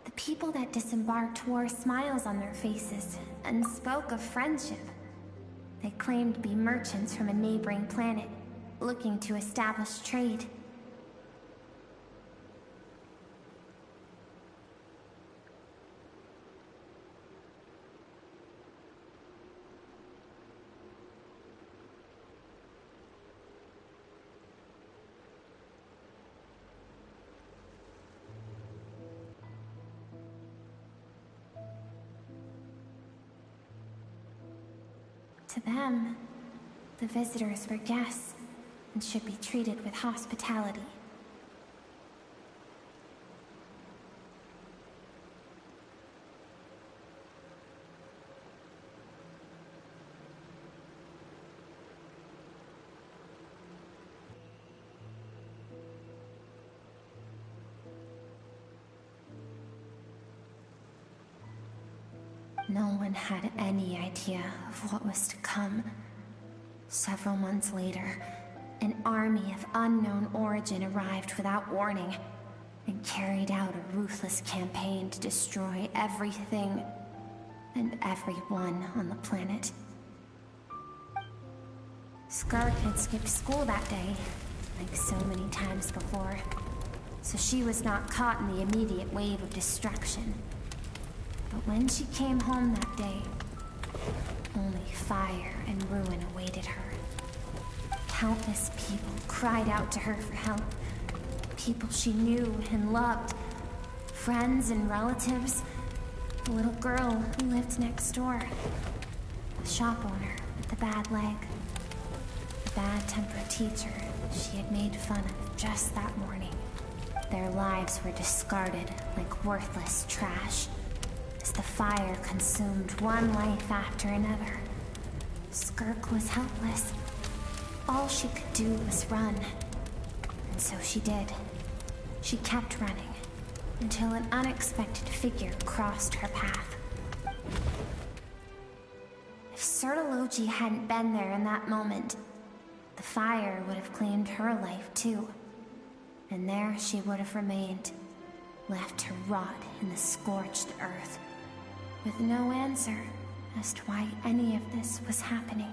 Speaker 7: the people that disembarked wore smiles on their faces and spoke of friendship. They claimed to be merchants from a neighboring planet, looking to establish trade. To them, the visitors were guests and should be treated with hospitality. No one had any idea of what was to come. Several months later, an army of unknown origin arrived without warning and carried out a ruthless campaign to destroy everything and everyone on the planet. Skirk had skipped school that day, like so many times before, so she was not caught in the immediate wave of destruction. But when she came home that day, only fire and ruin awaited her. Countless people cried out to her for help. People she knew and loved. Friends and relatives. The little girl who lived next door. The shop owner with the bad leg. The bad-tempered teacher she had made fun of just that morning. Their lives were discarded like worthless trash. As the fire consumed one life after another, Skirk was helpless. All she could do was run. And so she did. She kept running, until an unexpected figure crossed her path. If Sertology hadn't been there in that moment, the fire would have claimed her life too. And there she would have remained, left to rot in the scorched earth, with no answer as to why any of this was happening.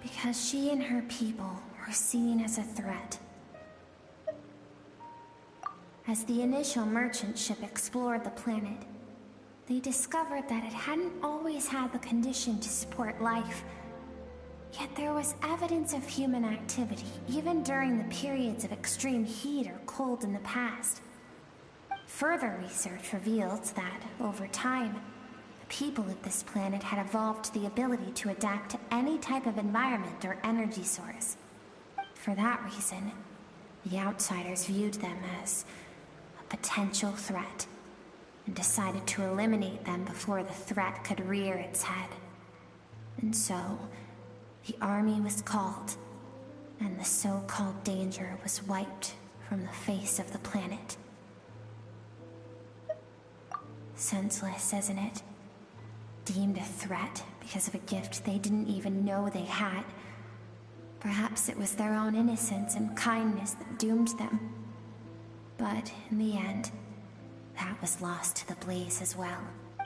Speaker 7: Because she and her people were seen as a threat. As the initial merchant ship explored the planet, they discovered that it hadn't always had the condition to support life. Yet there was evidence of human activity, even during the periods of extreme heat or cold in the past. Further research revealed that, over time, the people of this planet had evolved the ability to adapt to any type of environment or energy source. For that reason, the outsiders viewed them as a potential threat, and decided to eliminate them before the threat could rear its head. And so, the army was called, and the so-called danger was wiped from the face of the planet. Senseless, isn't it? Deemed a threat because of a gift they didn't even know they had. Perhaps it was their own innocence and kindness that doomed them. But in the end, that was lost to the blaze as well.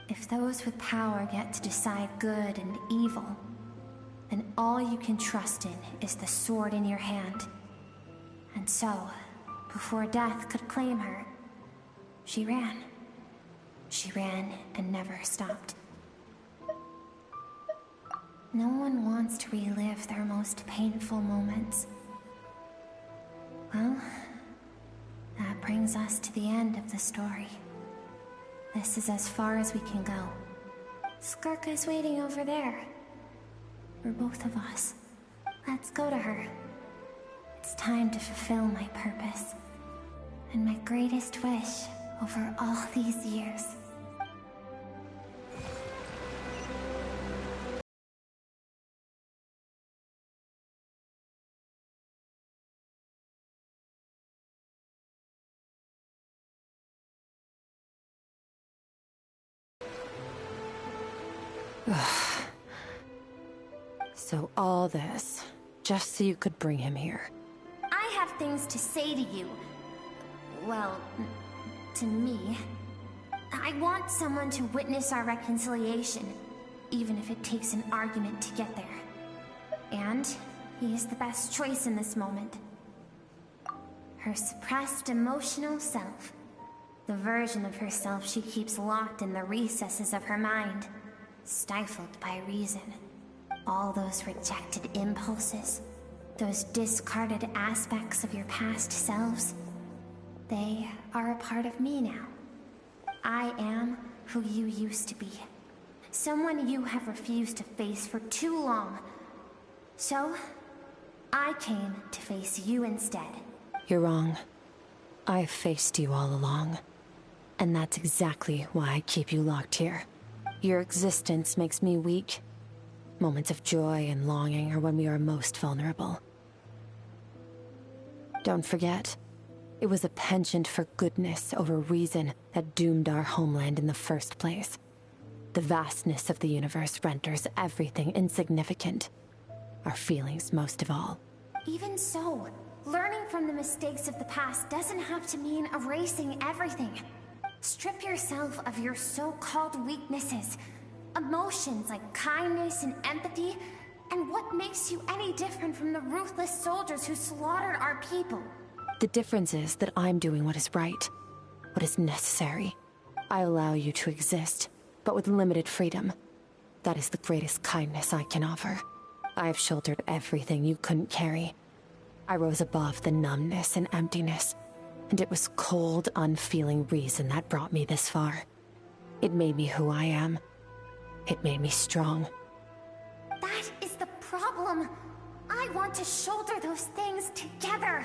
Speaker 7: If those with power get to decide good and evil, then all you can trust in is the sword in your hand. And so, before death could claim her, she ran. She ran and never stopped. No one wants to relive their most painful moments. Well, that brings us to the end of the story. This is as far as we can go. Skirka is waiting over there. For both of us. Let's go to her. It's time to fulfill my purpose. And my greatest wish over all these years.
Speaker 10: So all this, just so you could bring him here.
Speaker 7: I have things to say to you. Well, to me. I want someone to witness our reconciliation, even if it takes an argument to get there. And he is the best choice in this moment. Her suppressed emotional self. The version of herself she keeps locked in the recesses of her mind, stifled by reason. All those rejected impulses, those discarded aspects of your past selves, they are a part of me now. I am who you used to be. Someone you have refused to face for too long. So, I came to face you instead.
Speaker 10: You're wrong. I've faced you all along. And that's exactly why I keep you locked here. Your existence makes me weak. Moments of joy and longing are when we are most vulnerable. Don't forget, it was a penchant for goodness over reason that doomed our homeland in the first place. The vastness of the universe renders everything insignificant. Our feelings most of all.
Speaker 7: Even so, learning from the mistakes of the past doesn't have to mean erasing everything. Strip yourself of your so-called weaknesses. Emotions like kindness and empathy, and what makes you any different from the ruthless soldiers who slaughtered our people?
Speaker 10: The difference is that I'm doing what is right, what is necessary. I allow you to exist, but with limited freedom. That is the greatest kindness I can offer. I have shouldered everything you couldn't carry. I rose above the numbness and emptiness, and it was cold, unfeeling reason that brought me this far. It made me who I am. It made me strong.
Speaker 7: That is the problem. I want to shoulder those things together.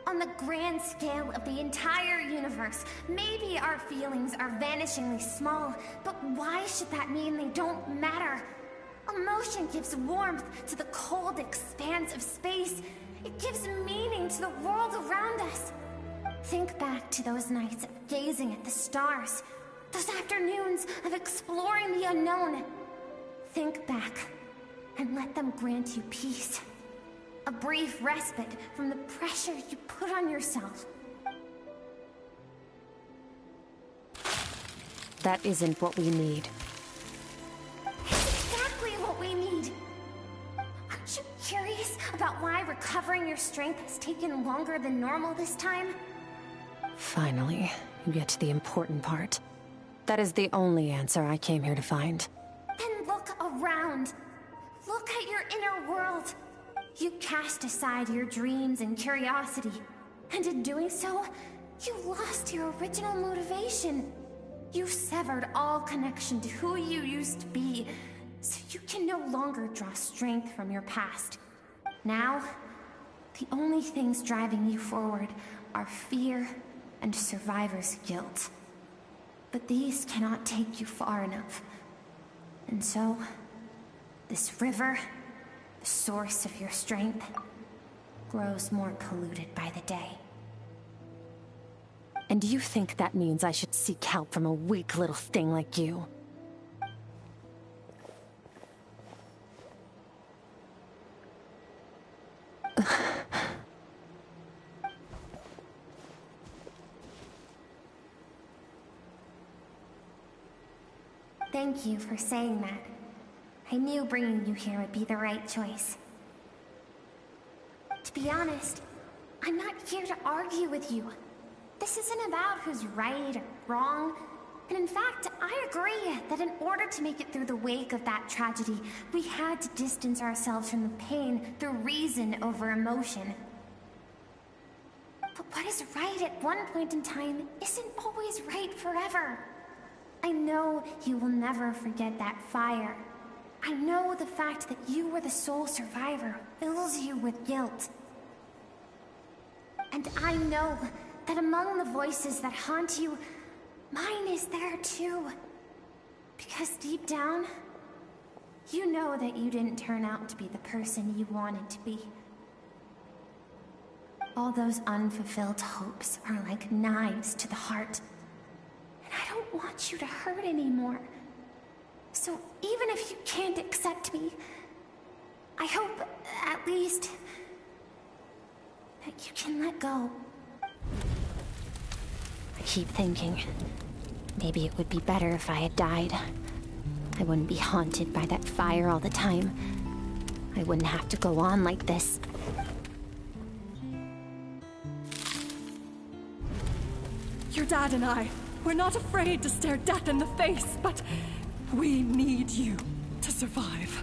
Speaker 7: On the grand scale of the entire universe, maybe our feelings are vanishingly small, but why should that mean they don't matter? Emotion gives warmth to the cold expanse of space. It gives meaning to the world around us. Think back to those nights of gazing at the stars. Those afternoons of exploring the unknown. Think back, and let them grant you peace. A brief respite from the pressure you put on yourself.
Speaker 10: That isn't what we need.
Speaker 7: It's exactly what we need. Aren't you curious about why recovering your strength has taken longer than normal this time?
Speaker 10: Finally, you get to the important part. That is the only answer I came here to find.
Speaker 7: Then look around. Look at your inner world. You cast aside your dreams and curiosity, and in doing so, you lost your original motivation. You severed all connection to who you used to be, so you can no longer draw strength from your past. Now, the only things driving you forward are fear and survivor's guilt. But these cannot take you far enough. And so, this river, the source of your strength, grows more polluted by the day.
Speaker 10: And you think that means I should seek help from a weak little thing like you?
Speaker 7: Thank you for saying that. I knew bringing you here would be the right choice. To be honest, I'm not here to argue with you. This isn't about who's right or wrong. And in fact, I agree that in order to make it through the wake of that tragedy, we had to distance ourselves from the pain through reason over emotion. But what is right at one point in time isn't always right forever. I know you will never forget that fire. I know the fact that you were the sole survivor fills you with guilt. And I know that among the voices that haunt you, mine is there too. Because deep down, you know that you didn't turn out to be the person you wanted to be. All those unfulfilled hopes are like knives to the heart. And I don't want you to hurt anymore. So even if you can't accept me, I hope, at least, that you can let go.
Speaker 10: I keep thinking, maybe it would be better if I had died. I wouldn't be haunted by that fire all the time. I wouldn't have to go on like this.
Speaker 15: Your dad and I, we're not afraid to stare death in the face, but we need you to survive.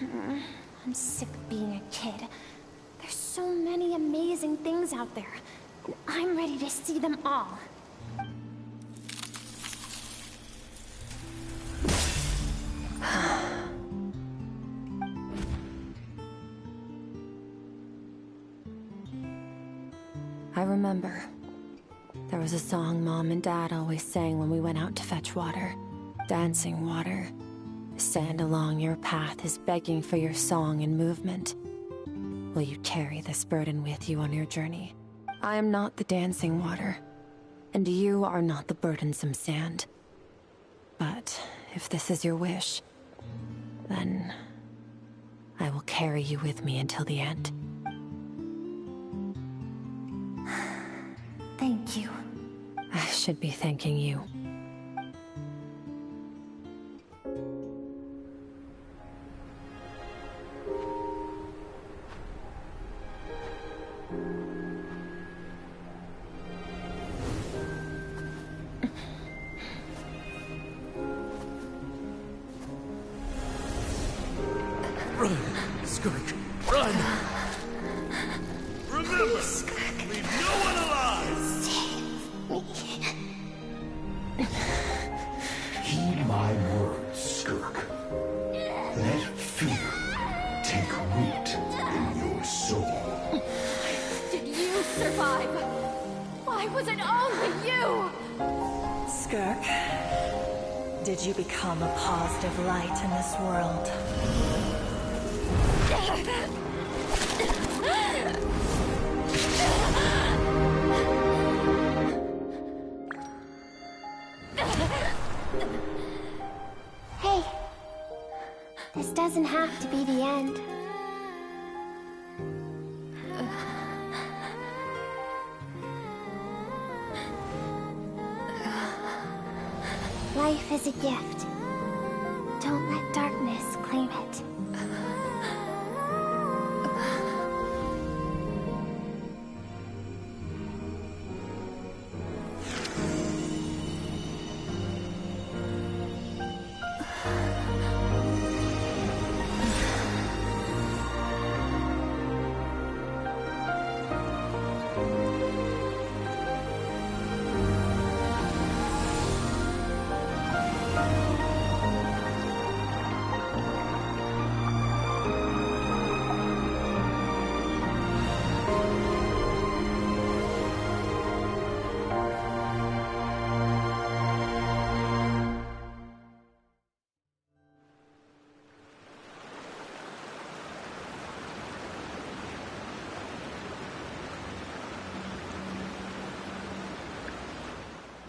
Speaker 7: I'm sick of being a kid. There's so many amazing things out there, and I'm ready to see them all.
Speaker 10: I remember. There was a song Mom and Dad always sang when we went out to fetch water. Dancing water. The sand along your path is begging for your song and movement. Will you carry this burden with you on your journey? I am not the dancing water, and you are not the burdensome sand. But if this is your wish, then I will carry you with me until the end.
Speaker 7: Thank you.
Speaker 10: I should be thanking you.
Speaker 4: Run, Skirk, run! Remember, leave no one alive!
Speaker 12: Heed my words, Skirk. Let fear take root in your soul.
Speaker 5: Did you survive? Why was it only you?
Speaker 15: Skirk, did you become a positive light in this world?
Speaker 7: Hey, doesn't have to be the end. Life is a gift. Don't let darkness claim it.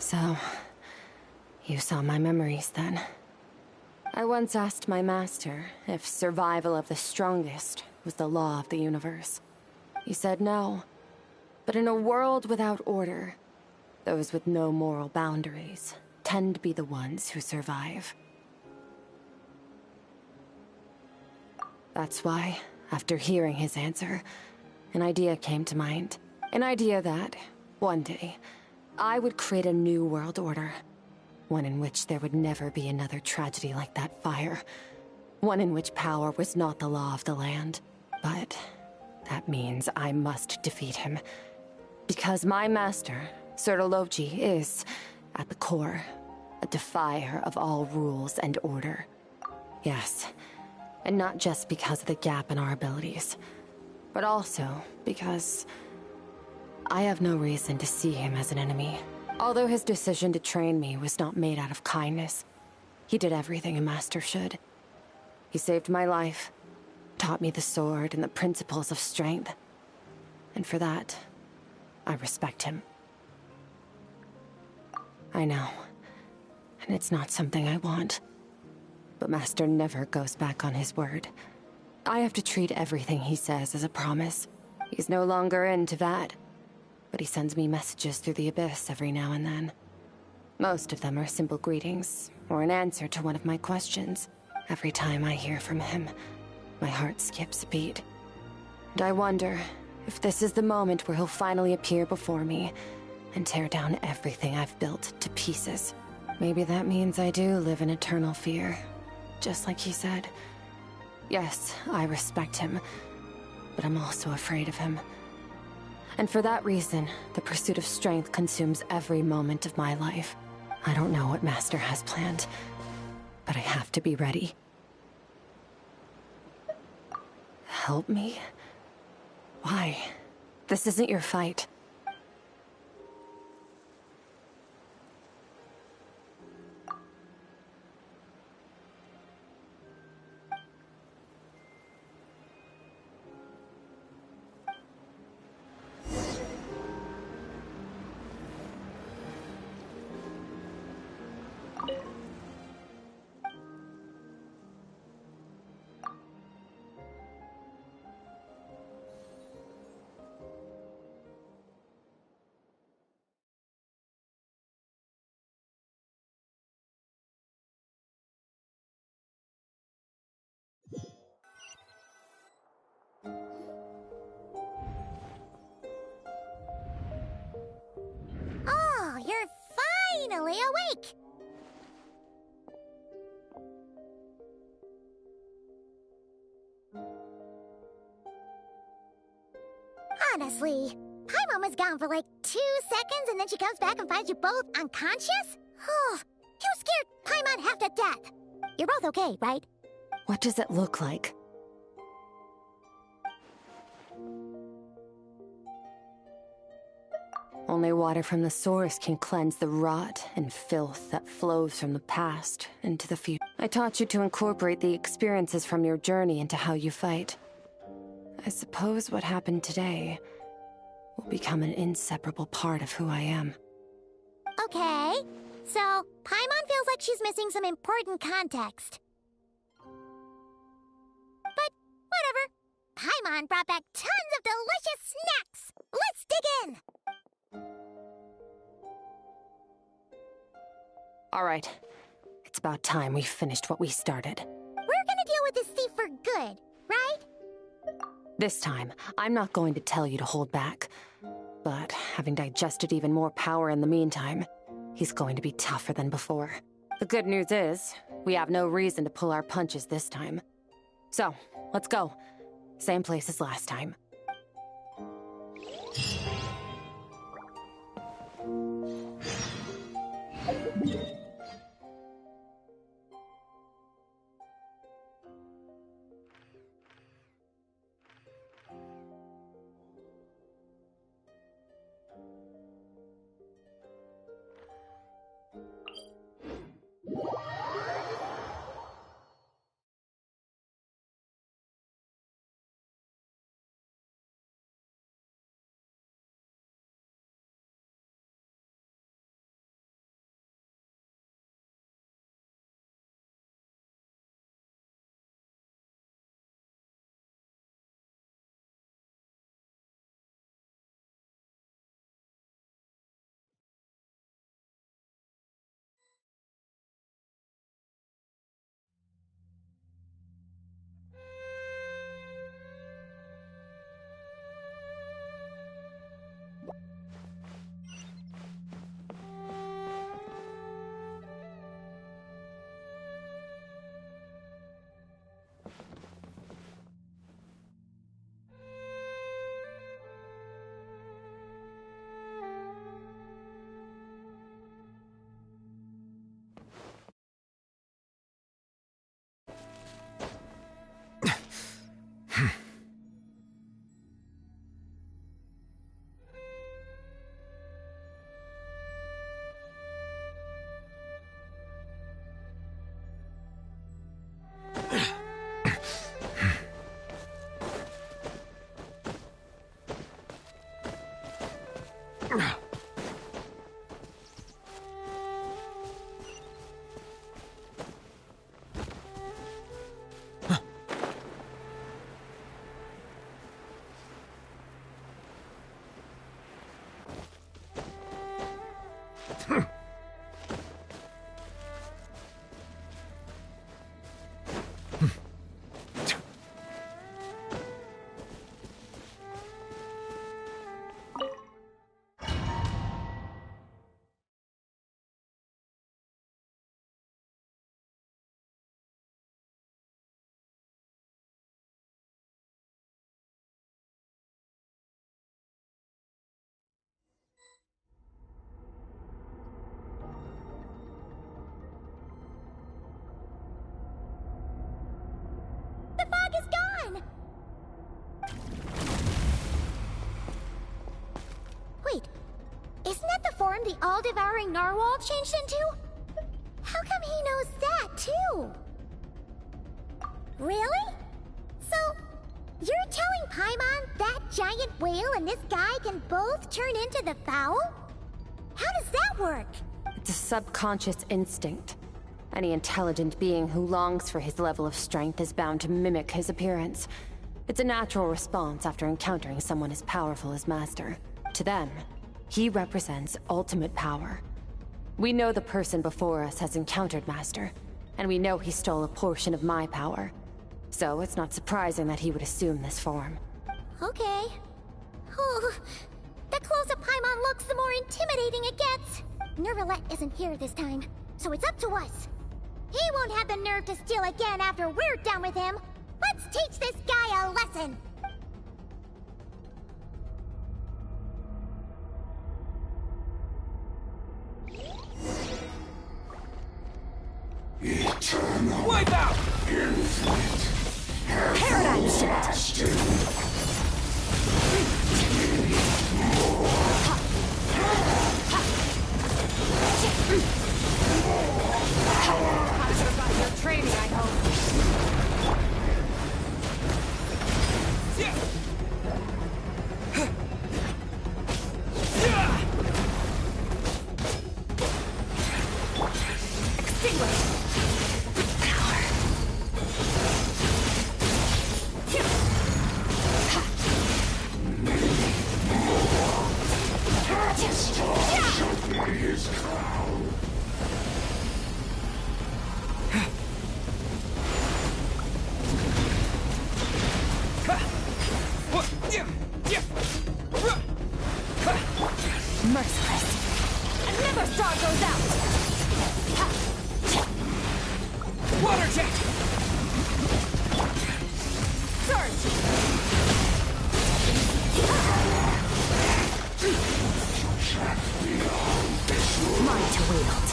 Speaker 10: So, you saw my memories then. I once asked my master if survival of the strongest was the law of the universe. He said no. But in a world without order, those with no moral boundaries tend to be the ones who survive. That's why, after hearing his answer, an idea came to mind. An idea that, one day, I would create a new world order. One in which there would never be another tragedy like that fire. One in which power was not the law of the land. But that means I must defeat him. Because my master, Sertologi, is, at the core, a defier of all rules and order. Yes, and not just because of the gap in our abilities, but also because I have no reason to see him as an enemy. Although his decision to train me was not made out of kindness, he did everything a master should. He saved my life, taught me the sword and the principles of strength. And for that, I respect him. I know, and it's not something I want. But Master never goes back on his word. I have to treat everything he says as a promise. He's no longer into that. But he sends me messages through the abyss every now and then. Most of them are simple greetings, or an answer to one of my questions. Every time I hear from him, my heart skips a beat. And I wonder if this is the moment where he'll finally appear before me and tear down everything I've built to pieces. Maybe that means I do live in eternal fear, just like he said. Yes, I respect him, but I'm also afraid of him. And for that reason, the pursuit of strength consumes every moment of my life. I don't know what Master has planned, but I have to be ready. Help me? Why? This isn't your fight.
Speaker 13: Oh, you're finally awake! Honestly, Paimon was gone for like 2 seconds and then she comes back and finds you both unconscious? Oh, you scared Paimon half to death. You're both okay, right?
Speaker 10: What does it look like? Only water from the source can cleanse the rot and filth that flows from the past into the future. I taught you to incorporate the experiences from your journey into how you fight. I suppose what happened today will become an inseparable part of who I am.
Speaker 13: Okay, so Paimon feels like she's missing some important context. Paimon brought back tons of delicious snacks! Let's dig in!
Speaker 10: Alright. It's about time we finished what we started.
Speaker 13: We're gonna deal with this thief for good, right?
Speaker 10: This time, I'm not going to tell you to hold back. But having digested even more power in the meantime, he's going to be tougher than before. The good news is, we have no reason to pull our punches this time. So, let's go. Same place as last time.
Speaker 13: The fog is gone! Wait, isn't that the form the all-devouring narwhal changed into? How come he knows that, too? Really? So, you're telling Paimon that giant whale and this guy can both turn into the fowl? How does that work?
Speaker 10: It's a subconscious instinct. Any intelligent being who longs for his level of strength is bound to mimic his appearance. It's a natural response after encountering someone as powerful as Master. To them, he represents ultimate power. We know the person before us has encountered Master, and we know he stole a portion of my power. So it's not surprising that he would assume this form.
Speaker 13: Okay. Oh, the closer Paimon looks, the more intimidating it gets. Nervalette isn't here this time, so it's up to us. He won't have the nerve to steal again after we're done with him. Let's teach this guy a lesson.
Speaker 12: Eternal.
Speaker 11: Wipe out!
Speaker 12: Infinite.
Speaker 10: Paradigm shift! Positive about your training, I hope. Extinguish! Power!
Speaker 12: his crown.
Speaker 10: Merciless. Another star goes out!
Speaker 11: Water jet!
Speaker 10: Surge! Mine to wield.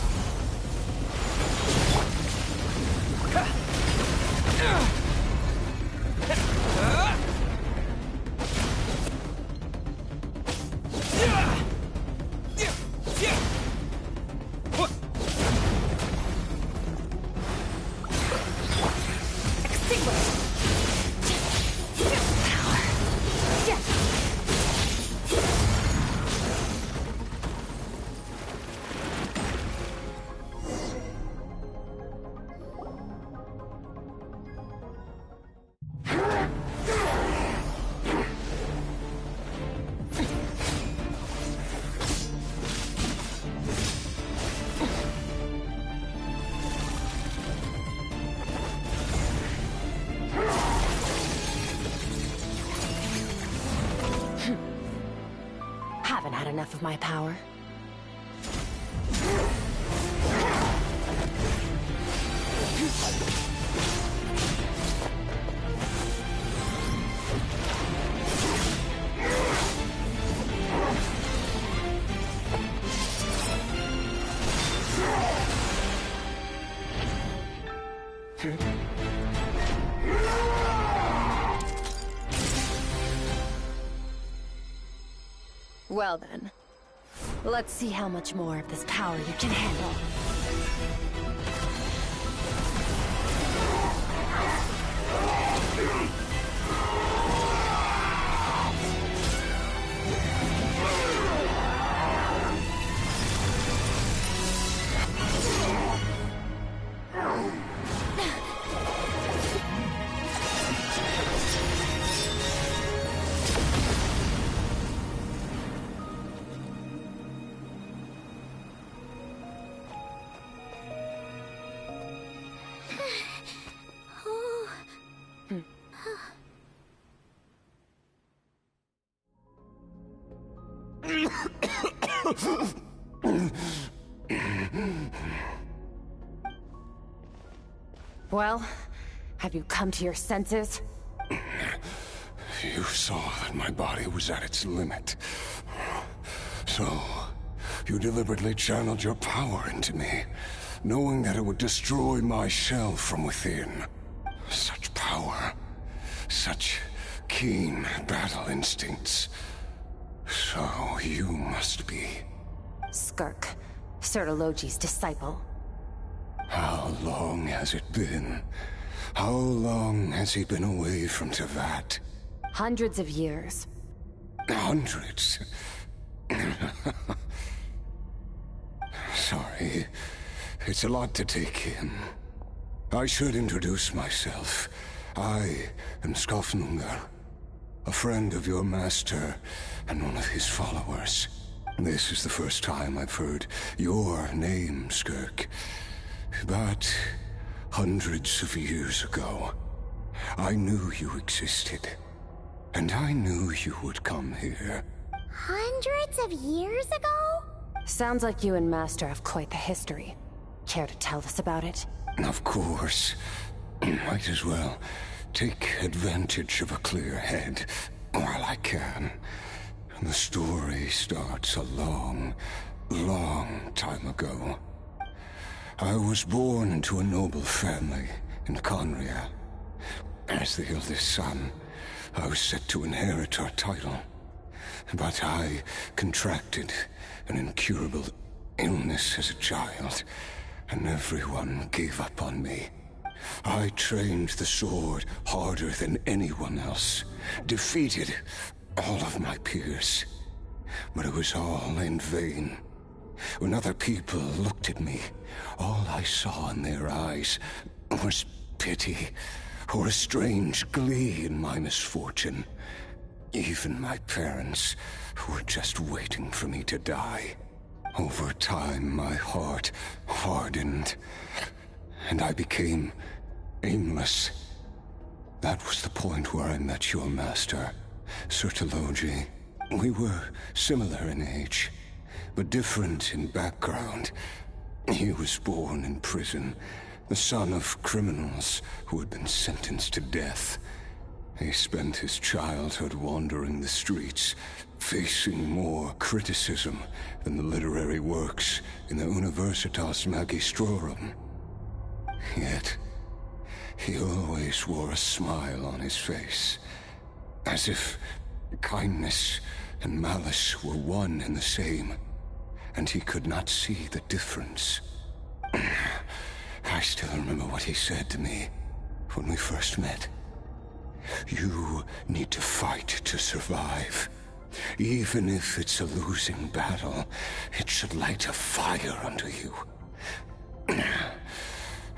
Speaker 10: Haven't had enough of my power. Well then, let's see how much more of this power you can handle. Well, have you come to your senses?
Speaker 12: You saw that my body was at its limit. So, you deliberately channeled your power into me, knowing that it would destroy my shell from within. Such power, such keen battle instincts. So you must be...
Speaker 10: Skirk, Sertologi's disciple.
Speaker 12: How long has it been? How long has he been away from Tevat?
Speaker 10: Hundreds of years.
Speaker 12: Hundreds? Sorry, it's a lot to take in. I should introduce myself. I am Skofnungar, a friend of your master and one of his followers. This is the first time I've heard your name, Skirk. But hundreds of years ago, I knew you existed. And I knew you would come here.
Speaker 13: Hundreds of years ago?
Speaker 10: Sounds like you and Master have quite the history. Care to tell us about it?
Speaker 12: Of course. Might as well take advantage of a clear head while I can. The story starts a long, long time ago. I was born into a noble family in Conria. As the eldest son, I was set to inherit our title. But I contracted an incurable illness as a child, and everyone gave up on me. I trained the sword harder than anyone else, defeated all of my peers. But it was all in vain. When other people looked at me, all I saw in their eyes was pity, or a strange glee in my misfortune. Even my parents were just waiting for me to die.
Speaker 16: Over time, my heart hardened, and I became aimless. That was the point where I met your master, Pt3. We were similar in age, but different in background. He was born in prison, the son of criminals who had been sentenced to death. He spent his childhood wandering the streets, facing more criticism than the literary works in the Universitas Magistrorum. Yet, he always wore a smile on his face, as if kindness and malice were one and the same, and he could not see the difference. I still remember what he said to me when we first met. You need to fight to survive. Even if it's a losing battle, it should light a fire under you.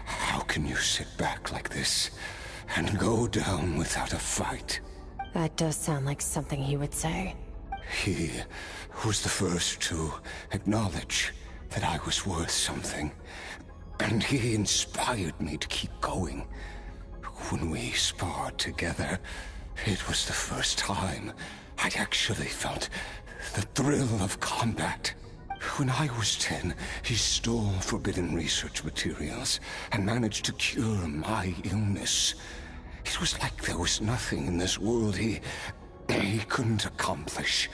Speaker 16: How can you sit back like this and go down without a fight?
Speaker 10: That does sound like something he would say.
Speaker 16: He was the first to acknowledge that I was worth something, and he inspired me to keep going. When we sparred together, it was the first time I'd actually felt the thrill of combat. When I was 10, he stole forbidden research materials and managed to cure my illness. It was like there was nothing in this world he couldn't accomplish.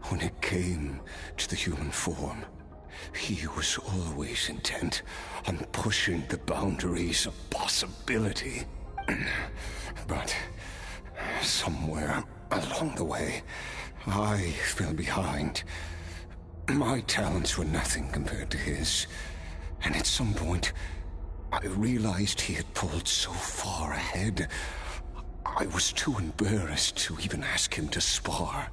Speaker 16: When it came to the human form, he was always intent on pushing the boundaries of possibility. But somewhere along the way, I fell behind. My talents were nothing compared to his, and at some point, I realized he had pulled so far ahead, I was too embarrassed to even ask him to spar.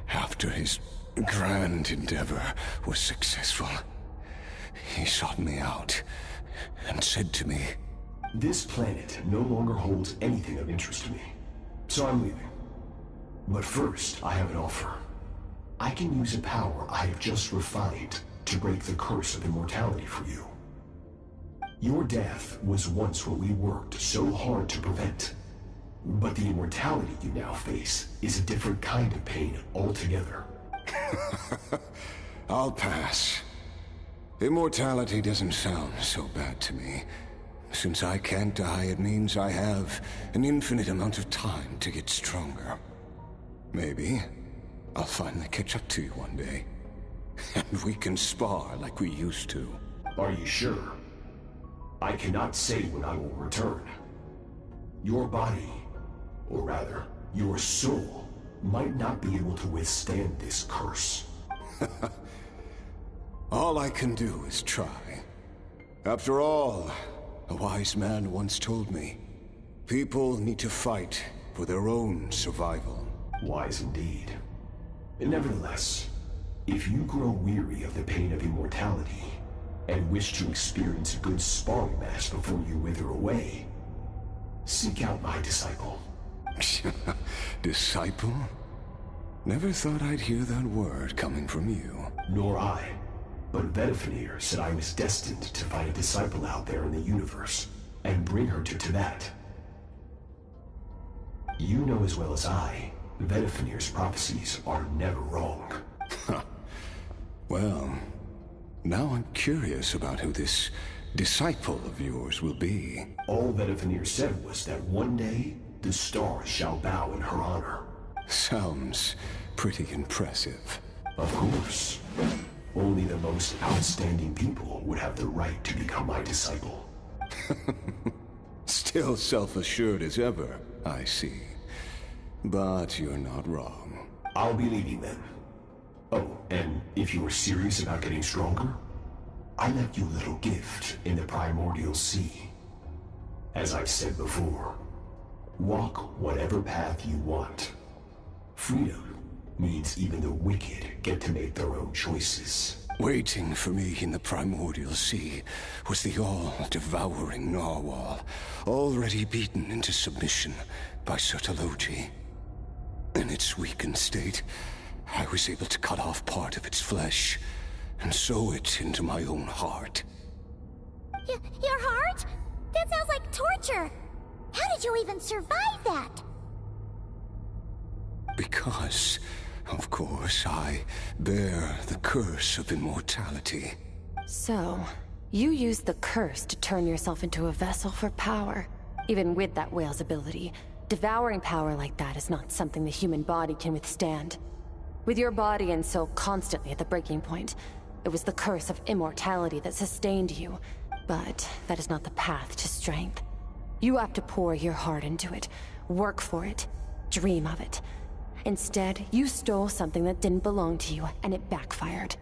Speaker 16: After his grand endeavor was successful, he sought me out and said to me,
Speaker 12: "This planet no longer holds anything of interest to me, so I'm leaving. But first, I have an offer. I can use a power I have just refined to break the curse of immortality for you. Your death was once what we worked so hard to prevent. But the immortality you now face is a different kind of pain altogether."
Speaker 16: I'll pass. Immortality doesn't sound so bad to me. Since I can't die, it means I have an infinite amount of time to get stronger. Maybe I'll finally catch up to you one day, and we can spar like we used to.
Speaker 12: Are you sure? I cannot say when I will return. Your body, or rather, your soul, might not be able to withstand this curse.
Speaker 16: All I can do is try. After all, a wise man once told me, people need to fight for their own survival.
Speaker 12: Wise indeed. Nevertheless, if you grow weary of the pain of immortality, and wish to experience a good sparring match before you wither away, seek out my disciple.
Speaker 16: Disciple? Never thought I'd hear that word coming from you.
Speaker 12: Nor I. But Vedifenir said I was destined to find a disciple out there in the universe, and bring her to Tibet. You know as well as I, Vedifenir's prophecies are never wrong.
Speaker 16: Well, now I'm curious about who this disciple of yours will be.
Speaker 12: All Vedifenir said was that one day, the stars shall bow in her honor.
Speaker 16: Sounds pretty impressive.
Speaker 12: Of course. Only the most outstanding people would have the right to become my disciple.
Speaker 16: Still self-assured as ever, I see. But you're not wrong.
Speaker 12: I'll be leaving then. Oh, and if you are serious about getting stronger, I left you a little gift in the primordial sea. As I've said before, walk whatever path you want. Freedom means even the wicked get to make their own choices.
Speaker 16: Waiting for me in the primordial sea was the all-devouring narwhal, already beaten into submission by Pt3. In its weakened state, I was able to cut off part of its flesh and sew it into my own heart.
Speaker 13: Your heart? That sounds like torture. How did you even survive that?
Speaker 16: Because, of course, I bear the curse of immortality.
Speaker 10: So, you used the curse to turn yourself into a vessel for power. Even with that whale's ability, devouring power like that is not something the human body can withstand. With your body and soul constantly at the breaking point, it was the curse of immortality that sustained you. But that is not the path to strength. You have to pour your heart into it, work for it, dream of it. Instead, you stole something that didn't belong to you, and it backfired.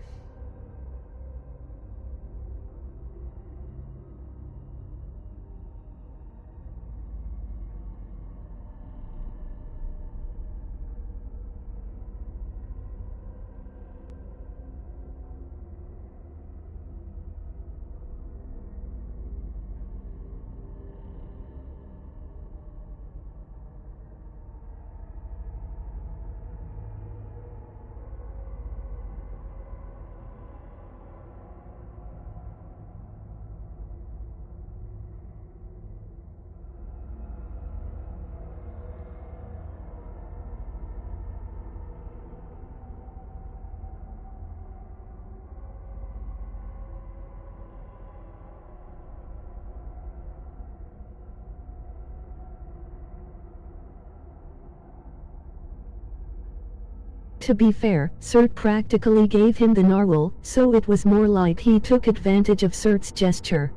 Speaker 1: To be fair, Cert practically gave him the narwhal, so it was more like he took advantage of Cert's gesture.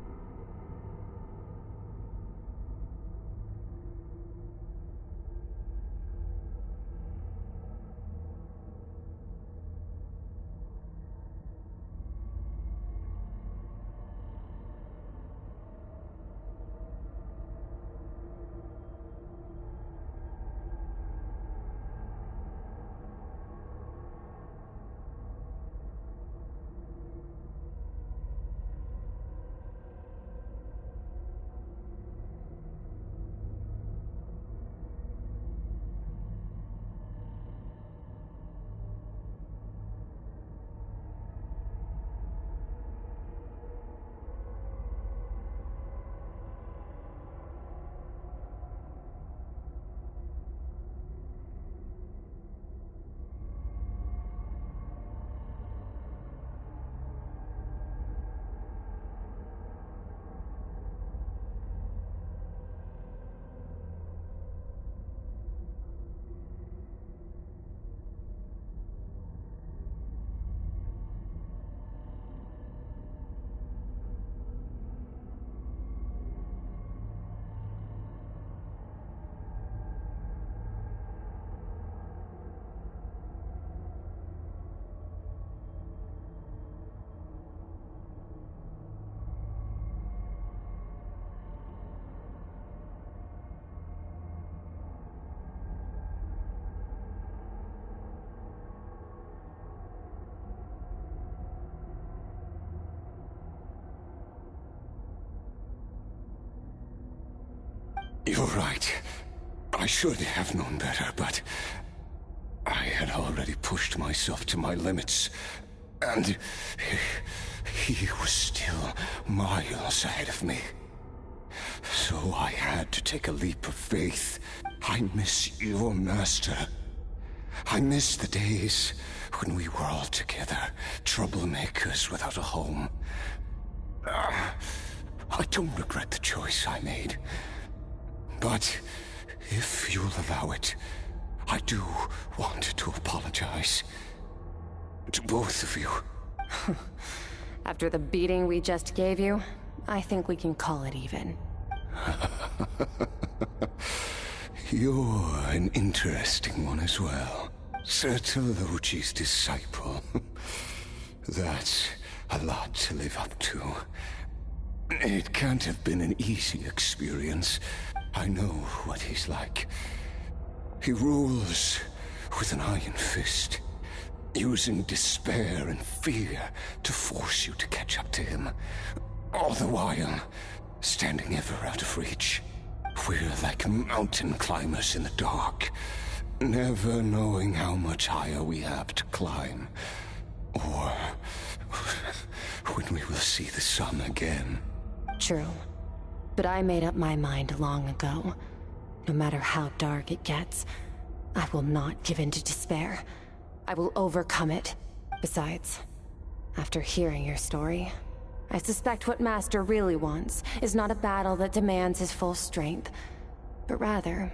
Speaker 16: You're right. I should have known better, but I had already pushed myself to my limits, and he was still miles ahead of me. So I had to take a leap of faith. I miss your master. I miss the days when we were all together, troublemakers without a home. I don't regret the choice I made. But if you'll allow it, I do want to apologize. To both of you.
Speaker 10: After the beating we just gave you, I think we can call it even.
Speaker 16: You're an interesting one as well. Sertologi's disciple. That's a lot to live up to. It can't have been an easy experience. I know what he's like. He rules with an iron fist, using despair and fear to force you to catch up to him. All the while, standing ever out of reach. We're like mountain climbers in the dark, never knowing how much higher we have to climb, or when we will see the sun again.
Speaker 10: True. But I made up my mind long ago. No matter how dark it gets, I will not give in to despair. I will overcome it. Besides, after hearing your story, I suspect what Master really wants is not a battle that demands his full strength, but rather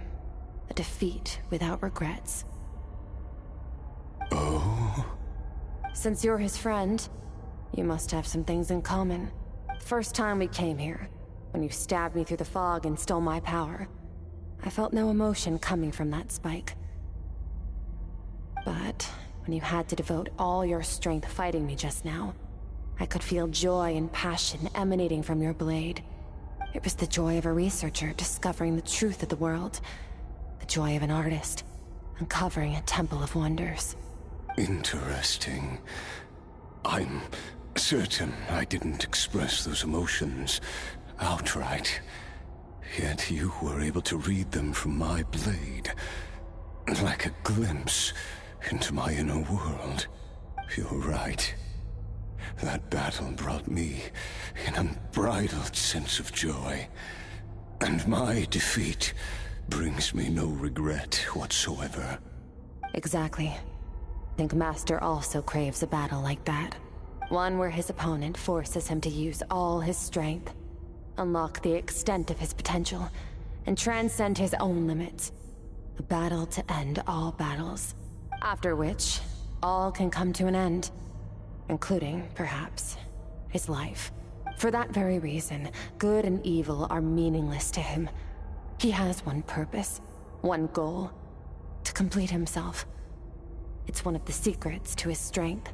Speaker 10: a defeat without regrets.
Speaker 16: Oh?
Speaker 10: Since you're his friend, you must have some things in common. First time we came here, when you stabbed me through the fog and stole my power, I felt no emotion coming from that spike. But when you had to devote all your strength fighting me just now, I could feel joy and passion emanating from your blade. It was the joy of a researcher discovering the truth of the world. The joy of an artist uncovering a temple of wonders.
Speaker 16: Interesting. I'm certain I didn't express those emotions outright. Yet you were able to read them from my blade. Like a glimpse into my inner world. You're right. That battle brought me an unbridled sense of joy. And my defeat brings me no regret whatsoever.
Speaker 10: Exactly. I think Master also craves a battle like that. One where his opponent forces him to use all his strength, unlock the extent of his potential, and transcend his own limits. A battle to end all battles. After which, all can come to an end. Including, perhaps, his life. For that very reason, good and evil are meaningless to him. He has one purpose, one goal. To complete himself. It's one of the secrets to his strength.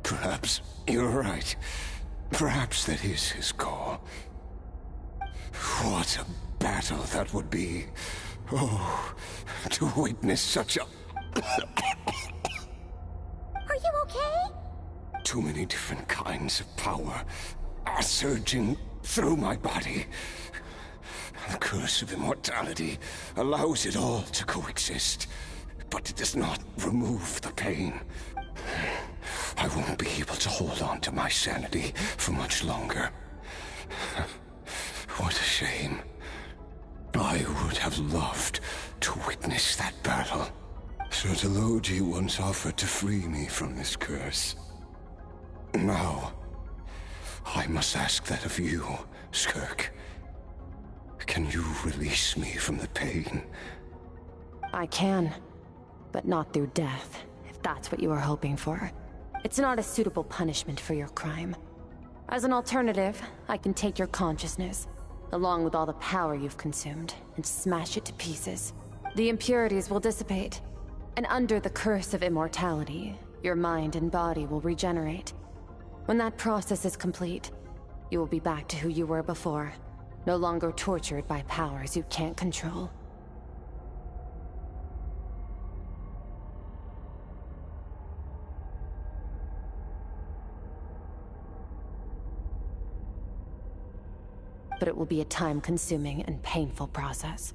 Speaker 16: Perhaps you're right. Perhaps that is his goal. What a battle that would be. Oh, to witness such a...
Speaker 13: Are you okay?
Speaker 16: Too many different kinds of power are surging through my body. The curse of immortality allows it all to coexist, but it does not remove the pain. I won't be able to hold on to my sanity for much longer. What a shame. I would have loved to witness that battle. Pt3 once offered to free me from this curse. Now, I must ask that of you, Skirk. Can you release me from the pain?
Speaker 10: I can, but not through death, if that's what you are hoping for. It's not a suitable punishment for your crime. As an alternative, I can take your consciousness, along with all the power you've consumed, and smash it to pieces. The impurities will dissipate, and under the curse of immortality, your mind and body will regenerate. When that process is complete, you will be back to who you were before, no longer tortured by powers you can't control. But it will be a time-consuming and painful process.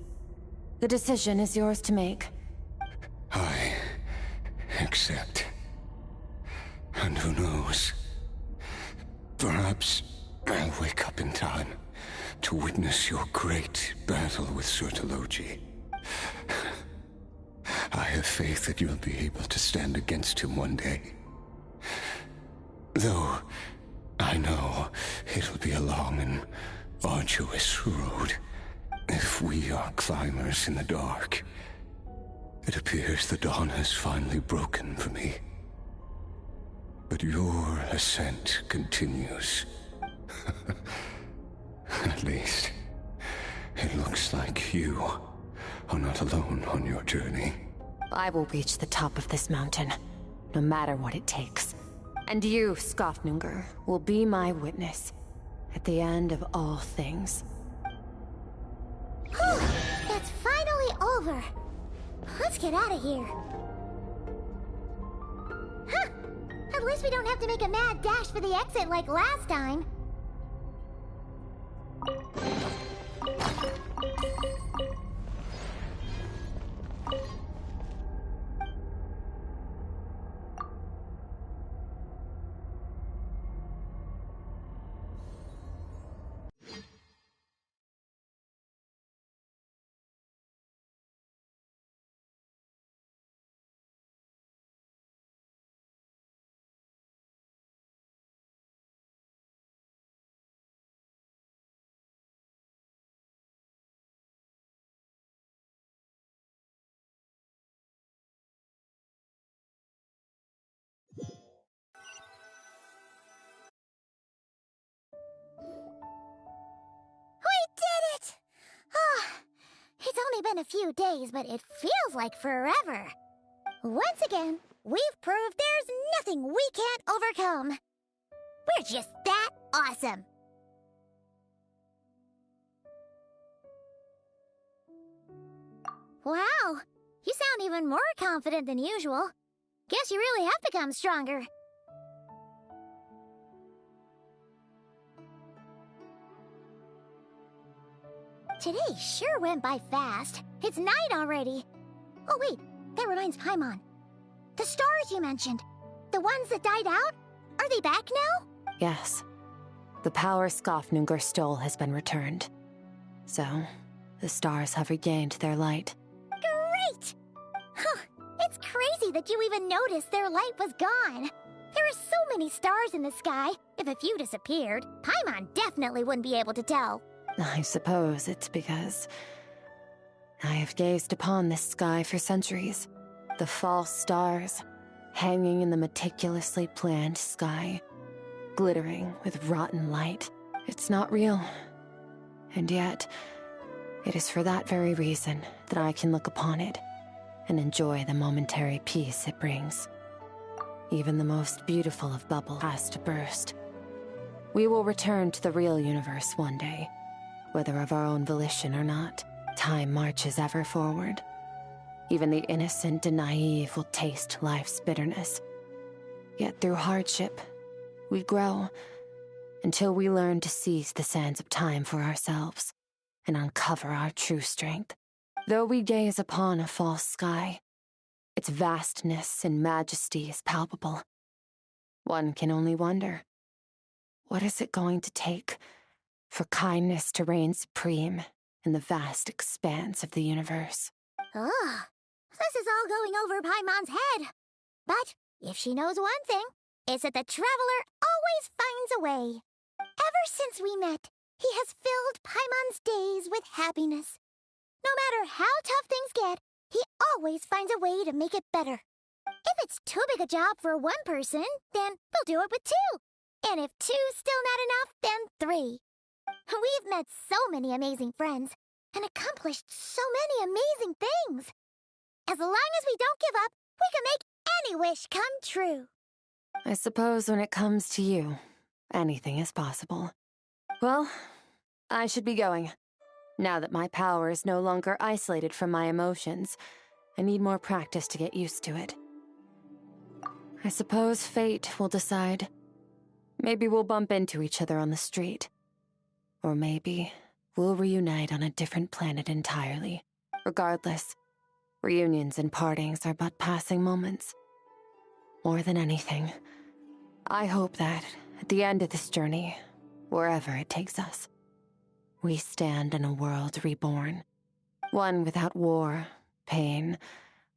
Speaker 10: The decision is yours to make.
Speaker 16: I accept. And who knows? Perhaps I'll wake up in time to witness your great battle with Pt3. I have faith that you'll be able to stand against him one day. Though, I know it'll be a long and arduous road. If we are climbers in the dark, it appears the dawn has finally broken for me. But your ascent continues. At least, it looks like you are not alone on your journey.
Speaker 10: I will reach the top of this mountain, no matter what it takes. And you, Skofnunger, will be my witness at the end of all things.
Speaker 13: It's finally over. Let's get out of here. Huh. At least we don't have to make a mad dash for the exit like last time. been a few days, but it feels like forever. Once again, we've proved there's nothing we can't overcome. We're just that awesome. Wow, you sound even more confident than usual. Guess you really have become stronger. Today sure went by fast. It's night already. Oh wait, that reminds Paimon. The stars you mentioned, the ones that died out, are they back now?
Speaker 10: Yes. The power Skofnungur stole has been returned. So, the stars have regained their light.
Speaker 13: Great! Huh, it's crazy that you even noticed their light was gone. There are so many stars in the sky. If a few disappeared, Paimon definitely wouldn't be able to tell.
Speaker 10: I suppose it's because I have gazed upon this sky for centuries. The false stars, hanging in the meticulously planned sky, glittering with rotten light. It's not real. And yet, it is for that very reason that I can look upon it and enjoy the momentary peace it brings. Even the most beautiful of bubbles has to burst. We will return to the real universe one day, whether of our own volition or not. Time marches ever forward. Even the innocent and naive will taste life's bitterness. Yet through hardship, we grow, until we learn to seize the sands of time for ourselves and uncover our true strength. Though we gaze upon a false sky, its vastness and majesty is palpable. One can only wonder, what is it going to take for kindness to reign supreme in the vast expanse of the universe?
Speaker 13: Ugh, this is all going over Paimon's head. But if she knows one thing, it's that the Traveler always finds a way. Ever since we met, he has filled Paimon's days with happiness. No matter how tough things get, he always finds a way to make it better. If it's too big a job for one person, then we'll do it with two. And if two's still not enough, then three. We've met so many amazing friends and accomplished so many amazing things. As long as we don't give up, we can make any wish come true.
Speaker 10: I suppose when it comes to you, anything is possible. Well, I should be going. Now that my power is no longer isolated from my emotions, I need more practice to get used to it. I suppose fate will decide. Maybe we'll bump into each other on the street. Or maybe we'll reunite on a different planet entirely. Regardless, reunions and partings are but passing moments. More than anything, I hope that, at the end of this journey, wherever it takes us, we stand in a world reborn. One without war, pain,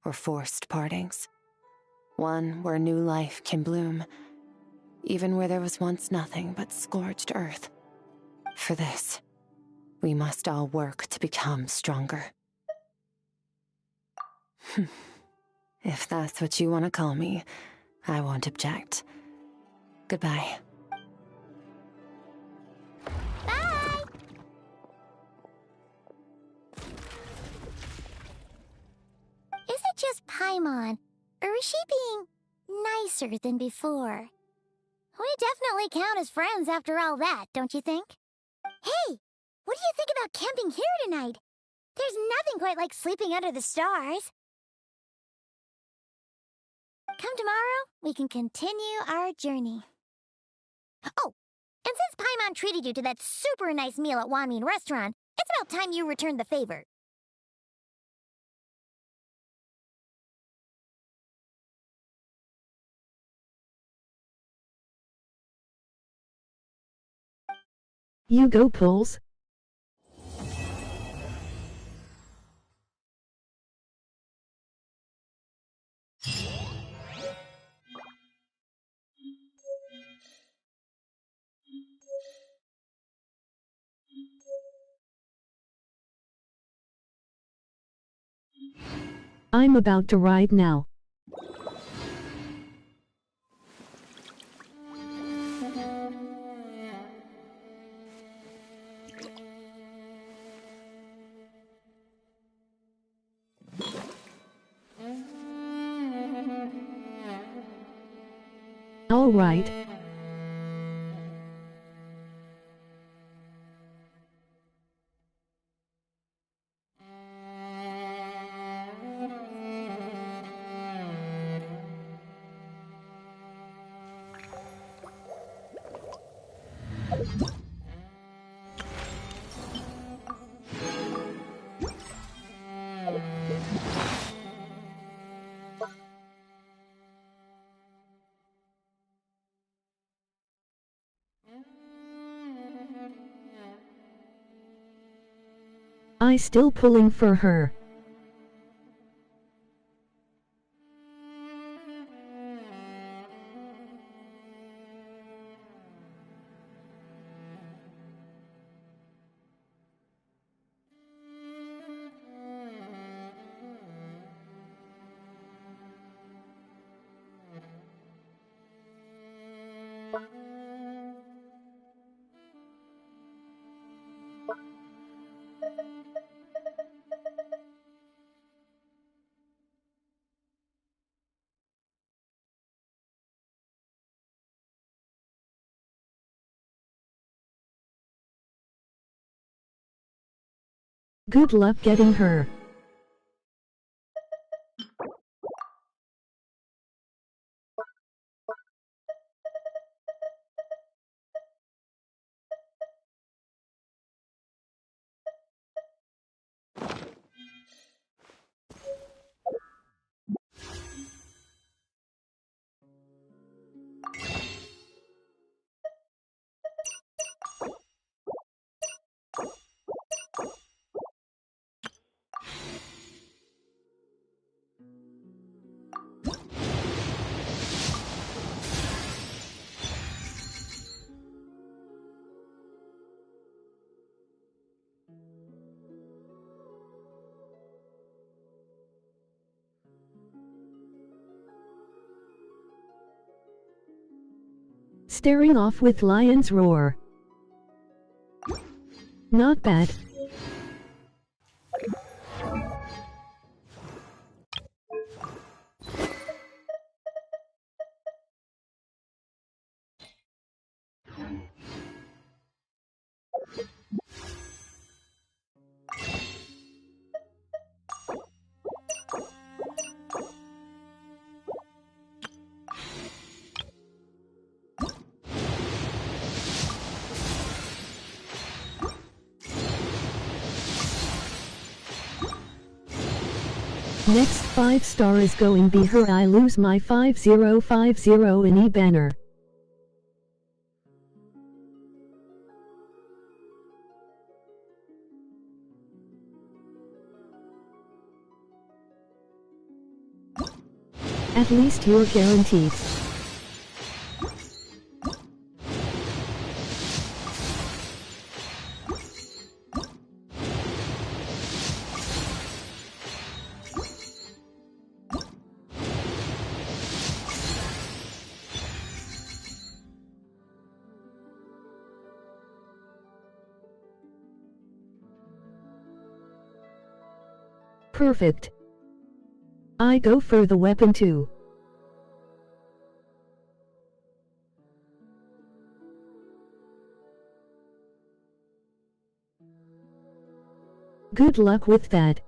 Speaker 10: or forced partings. One where new life can bloom, even where there was once nothing but scorched earth. For this, we must all work to become stronger. If that's what you want to call me, I won't object. Goodbye.
Speaker 13: Bye! Is it just Paimon, or is she being nicer than before? We definitely count as friends after all that, don't you think? Hey, what do you think about camping here tonight? There's nothing quite like sleeping under the stars. Come tomorrow, we can continue our journey. Oh, and since Paimon treated you to that super nice meal at Wanmin Restaurant, it's about time you returned the favor.
Speaker 1: You go, Pulse. I'm about to ride now. all right. I still pulling for her. Good luck getting her. Staring off with lion's roar. Not bad. Next 5-star is going be her. I lose my 5050 in e-banner. At least you're guaranteed. Perfect. I go for the weapon too. Good luck with that.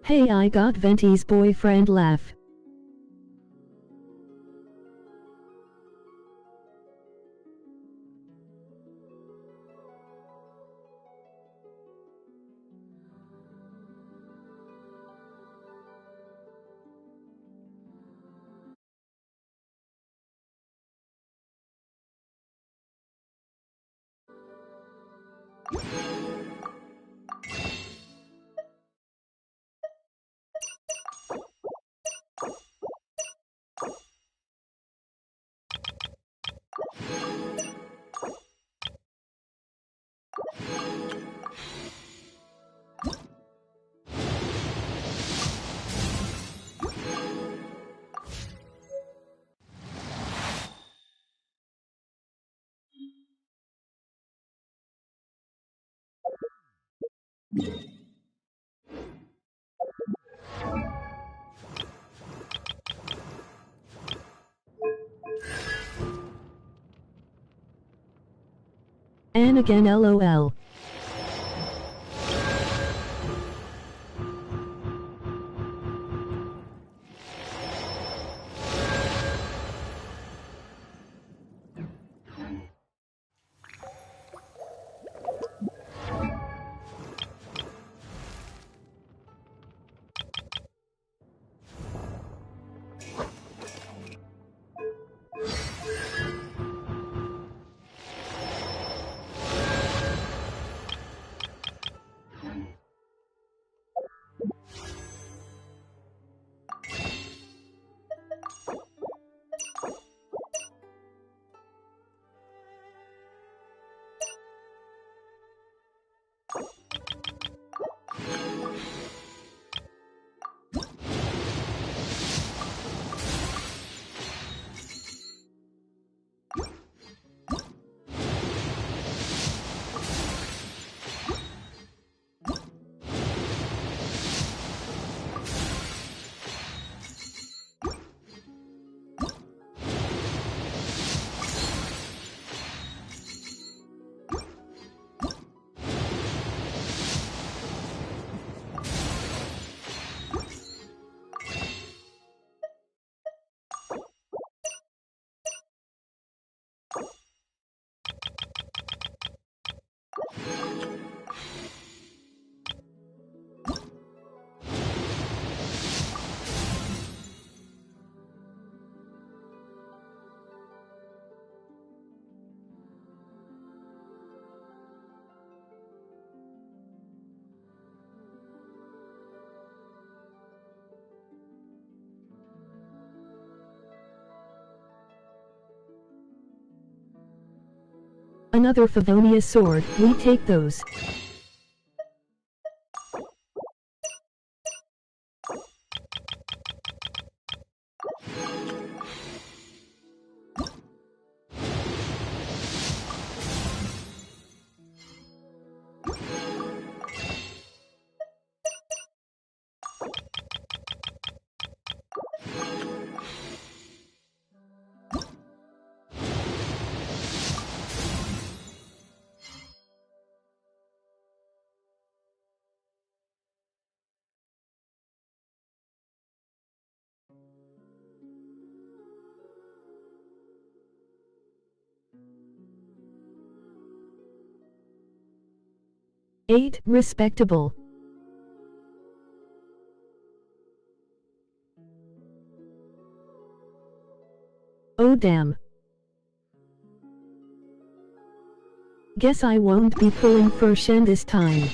Speaker 1: Hey, I got Venti's boyfriend laugh. And again LOL. Another Favonia sword, we take those. Eight, respectable. Oh damn. Guess I won't be pulling for Shen this time.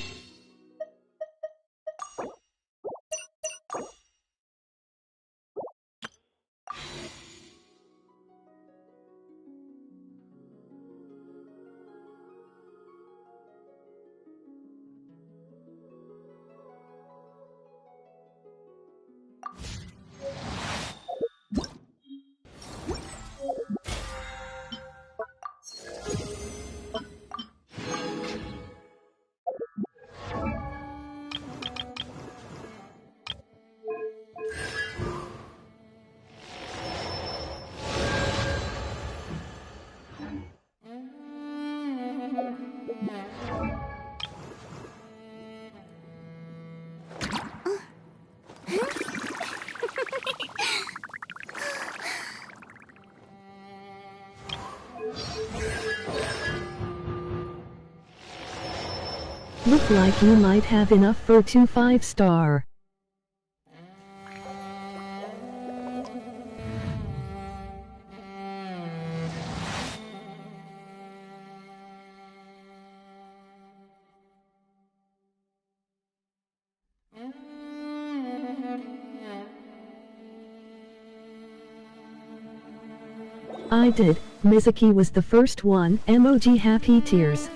Speaker 1: Look like you might have enough for 2 5-star. I did. Mizuki was the first one. Emoji happy tears.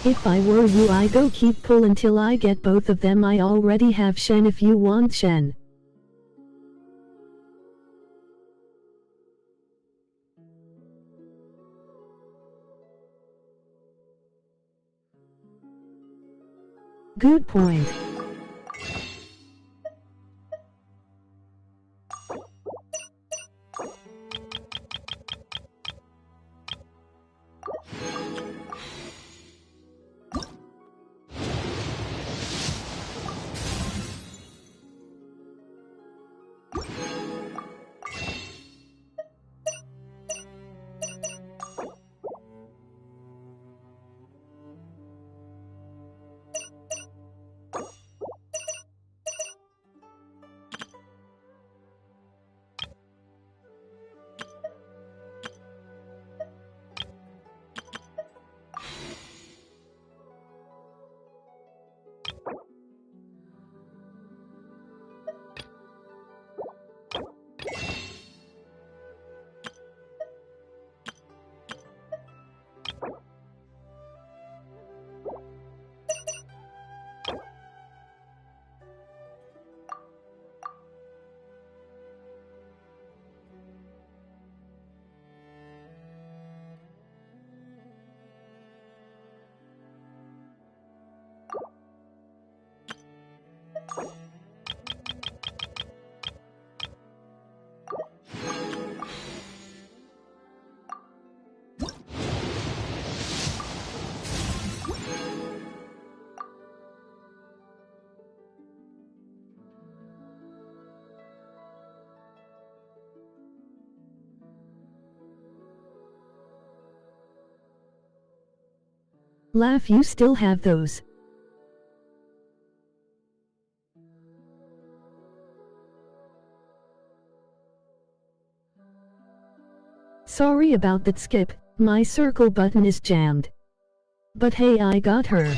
Speaker 1: If I were you, I go keep pull until I get both of them. I already have Shen if you want Shen. Good point. Laugh, you still have those. Sorry about that, Skip. My circle button is jammed. But hey, I got her.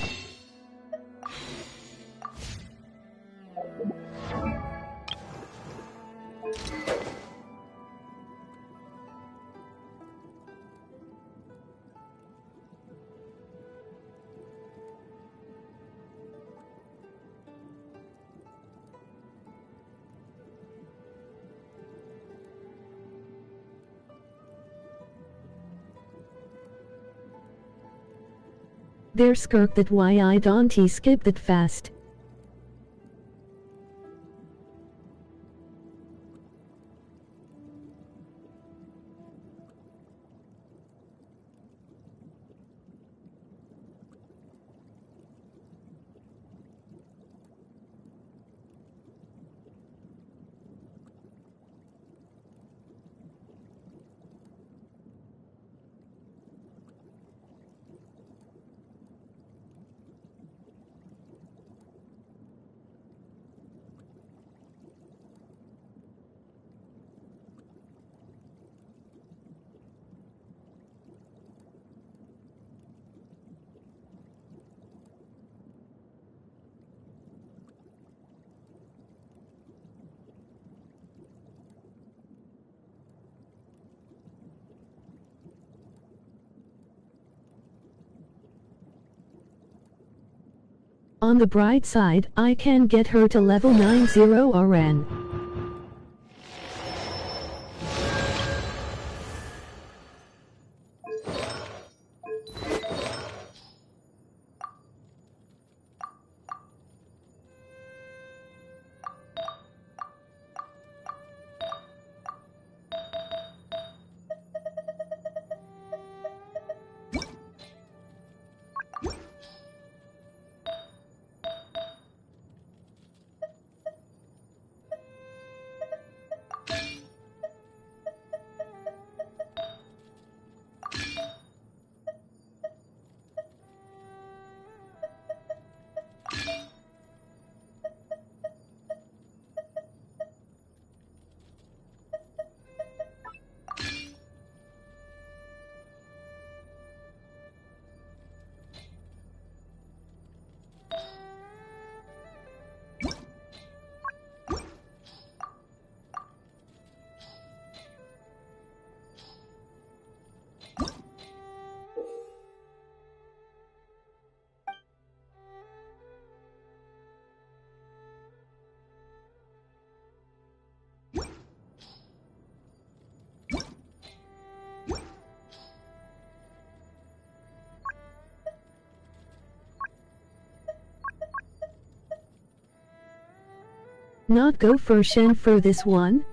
Speaker 1: There's Skirk, that why I don't skip that fast. On the bright side, I can get her to level 90 RN. Not go for Shen for this one?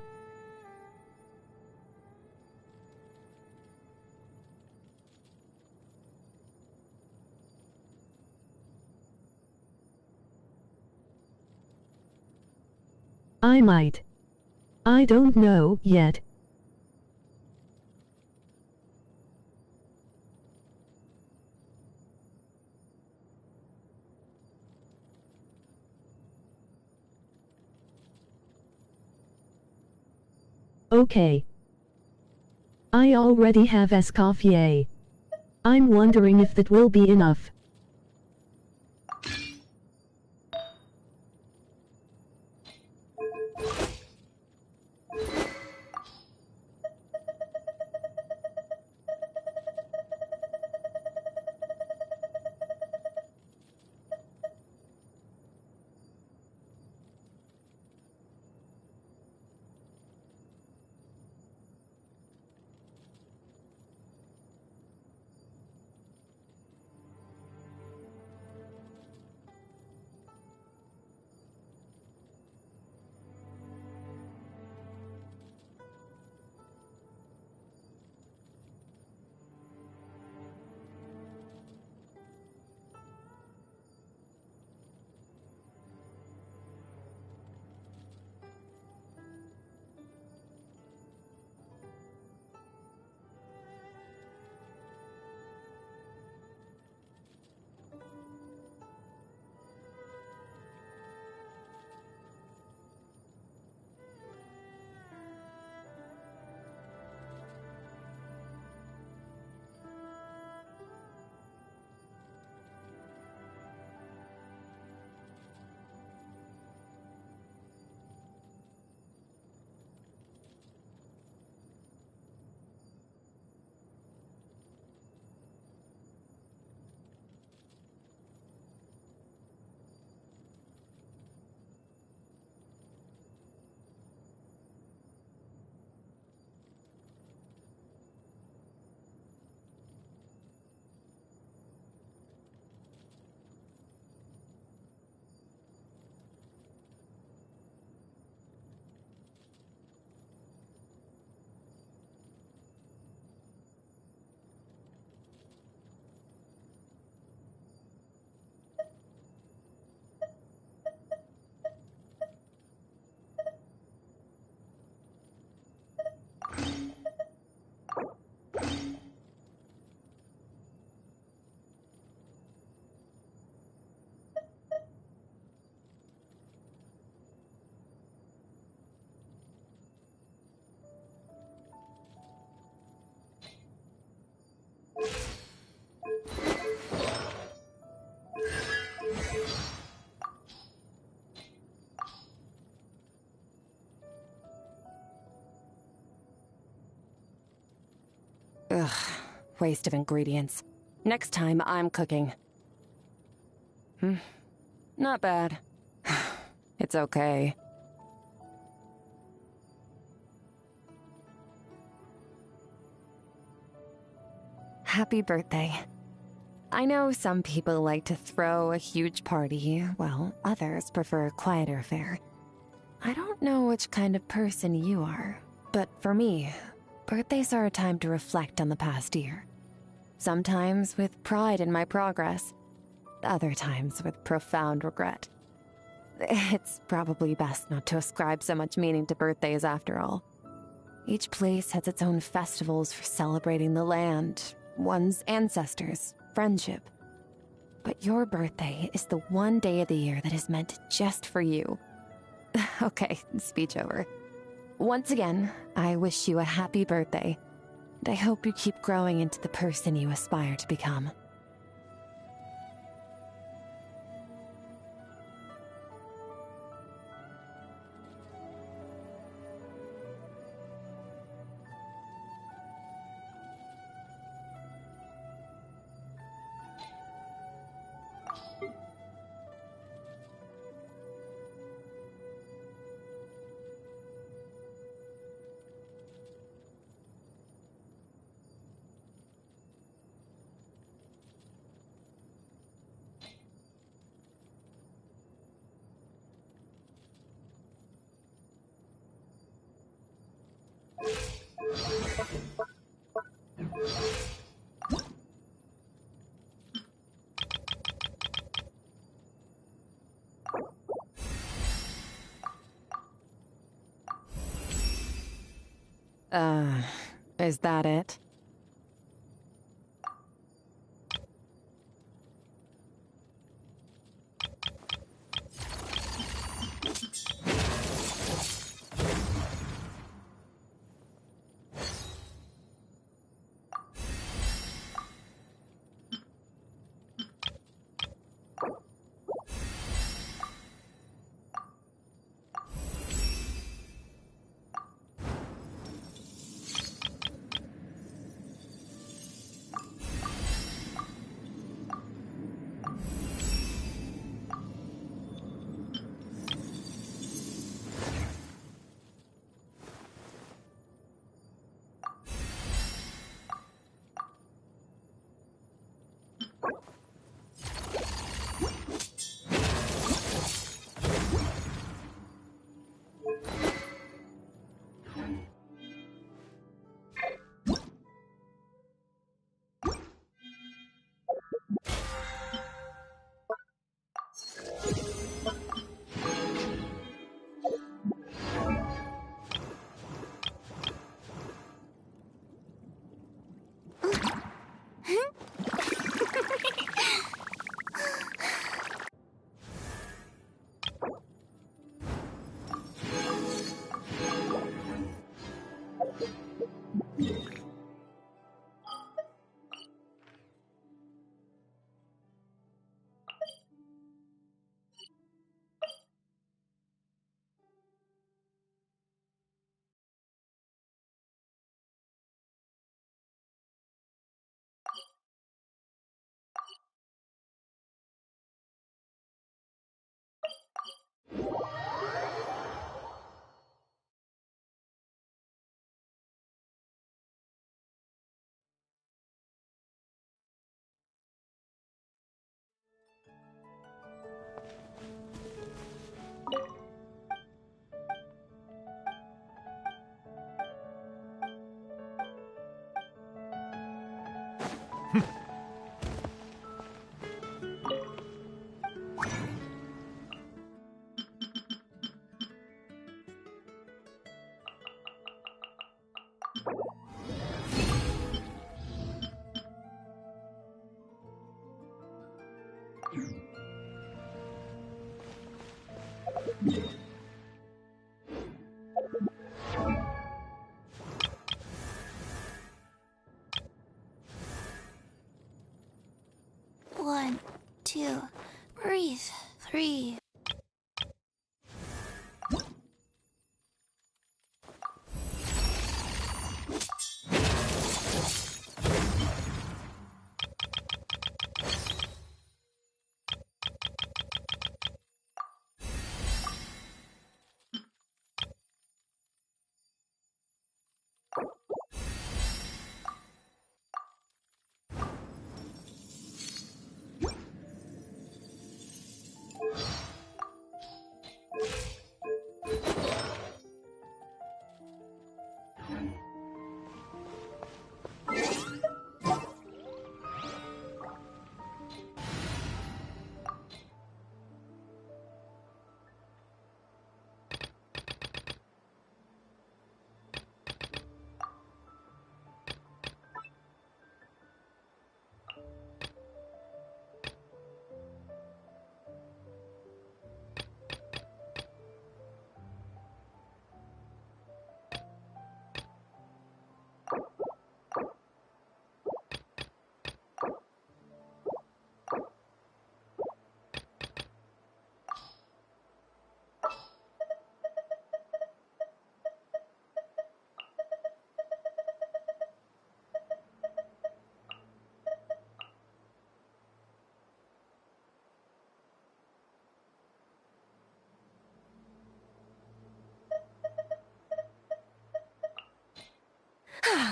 Speaker 1: I might. I don't know yet. Okay. I already have Escoffier. I'm wondering if that will be enough.
Speaker 10: Ugh, waste of ingredients. Next time, I'm cooking. Not bad. It's okay. Happy birthday. I know some people like to throw a huge party, while others prefer a quieter affair. I don't know which kind of person you are, but for me, birthdays are a time to reflect on the past year. Sometimes with pride in my progress, other times with profound regret. It's probably best not to ascribe so much meaning to birthdays after all. Each place has its own festivals for celebrating the land, one's ancestors, friendship. But your birthday is the one day of the year that is meant just for you. Okay, speech over. Once again, I wish you a happy birthday, and I hope you keep growing into the person you aspire to become. Is that it?
Speaker 7: One, two, breathe. 3.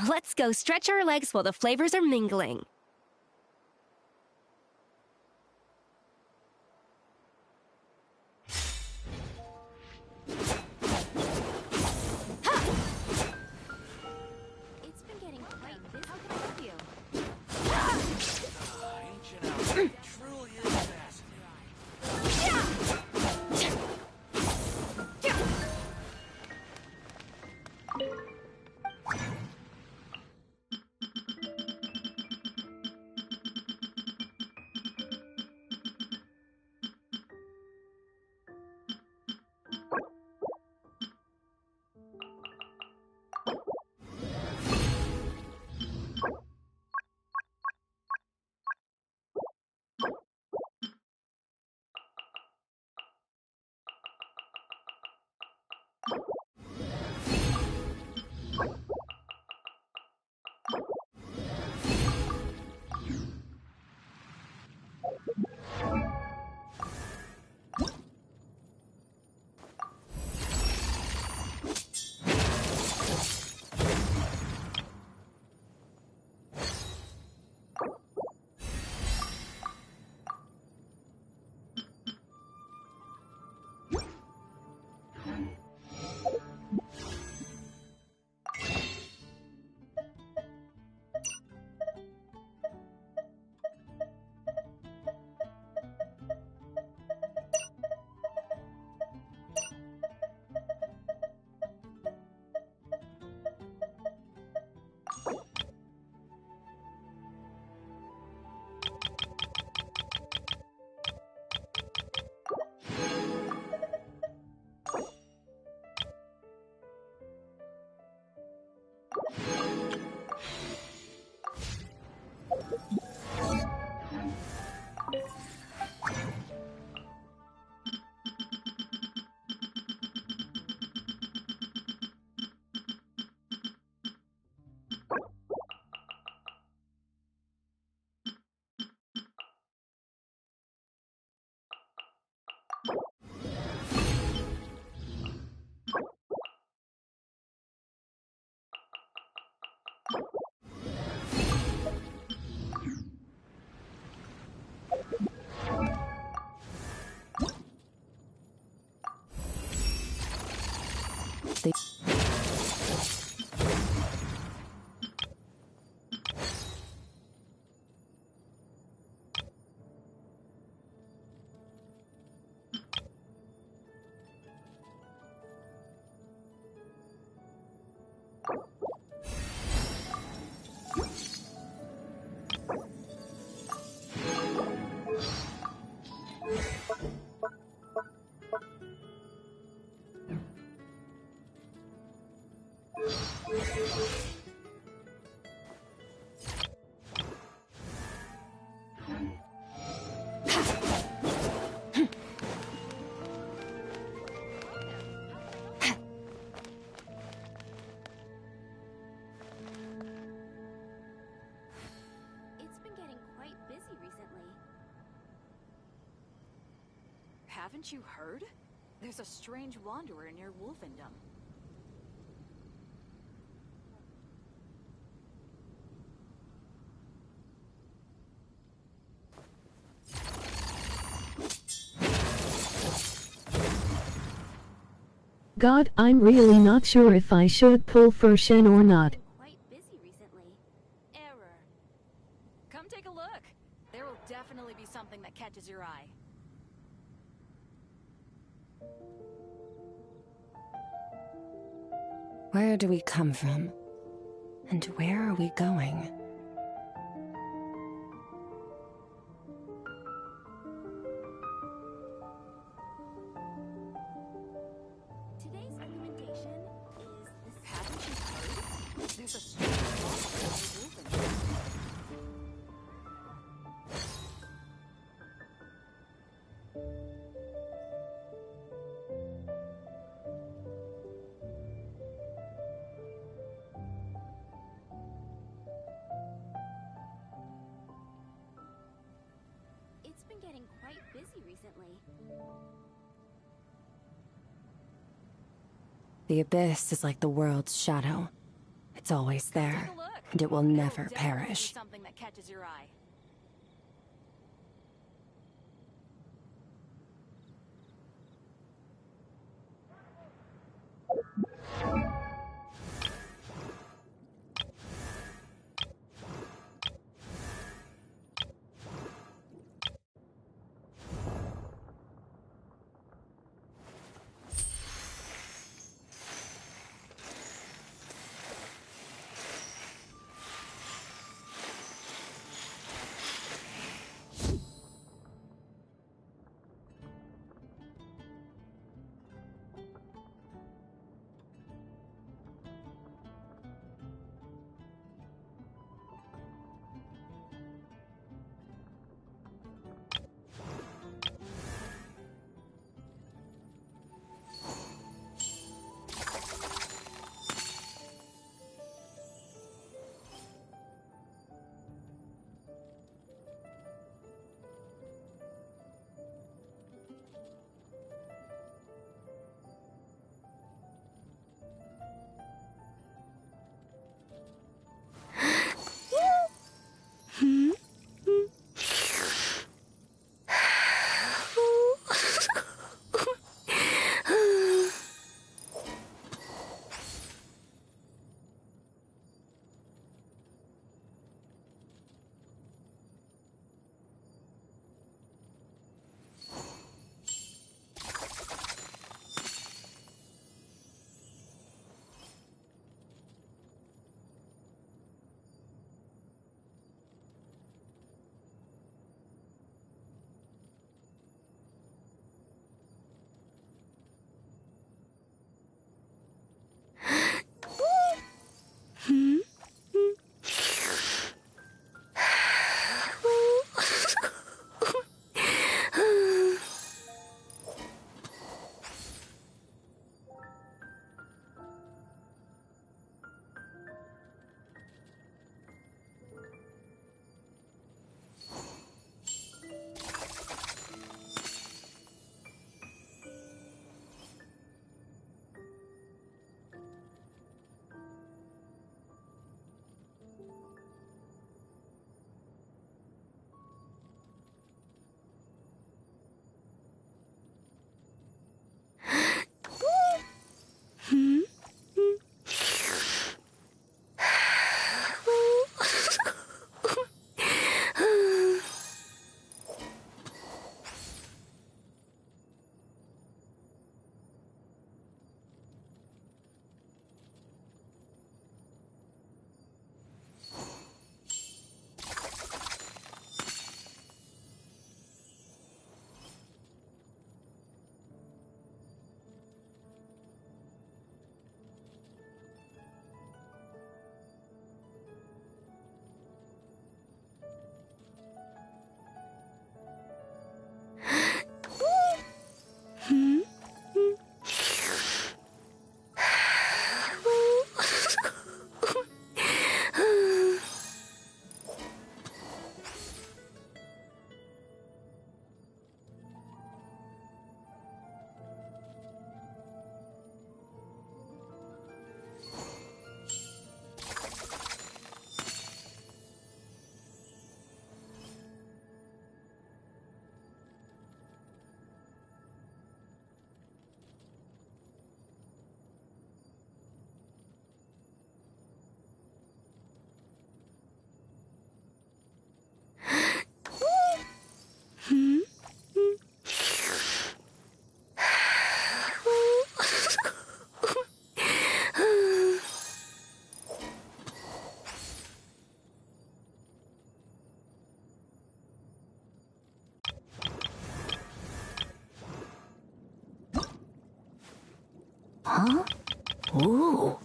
Speaker 17: Let's go stretch our legs while the flavors are mingling.
Speaker 5: It's been getting quite busy. How can I help you?
Speaker 4: Ancient hour truly is fascinating.
Speaker 18: Haven't you heard? There's a strange wanderer near Wolfendom.
Speaker 1: God, I'm really not sure if I should pull for Shen or not.
Speaker 5: Quite busy recently.
Speaker 18: Error. Come take a look. There will definitely be something that catches your eye.
Speaker 10: Where do we come from? And where are we going?
Speaker 5: Today's recommendation is the...
Speaker 18: Haven't you heard? There's a strange wanderer near Wolfendom.
Speaker 5: It's been getting quite busy recently.
Speaker 10: The Abyss is like the world's shadow. It's always there, and it will never perish.
Speaker 18: Something that catches your eye.
Speaker 13: Huh? Ooh.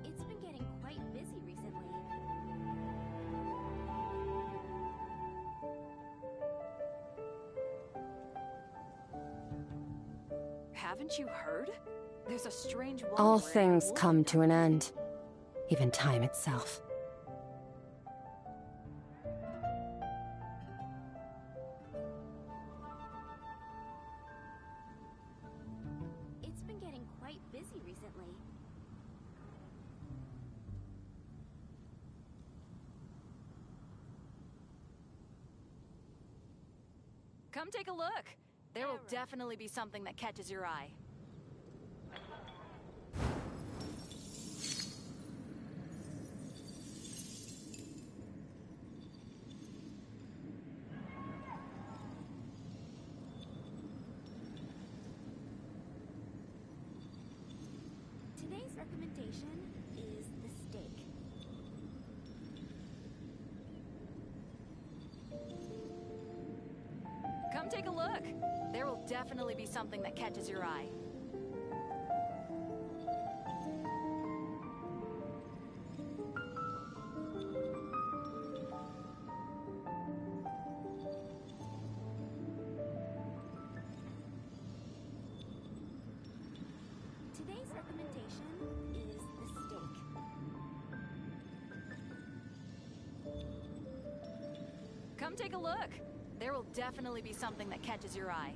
Speaker 3: It's been getting quite busy recently.
Speaker 18: Haven't you heard? There's a strange
Speaker 10: All things come to an end. Even time itself.
Speaker 19: It's been getting quite busy recently.
Speaker 18: Come take a look. There will definitely be something that catches your eye.
Speaker 19: Today's recommendation is the steak.
Speaker 18: Come take a look. There will definitely be something that catches your eye.
Speaker 19: Today's recommendation is the steak.
Speaker 18: Come take a look. There will definitely be something that catches your eye.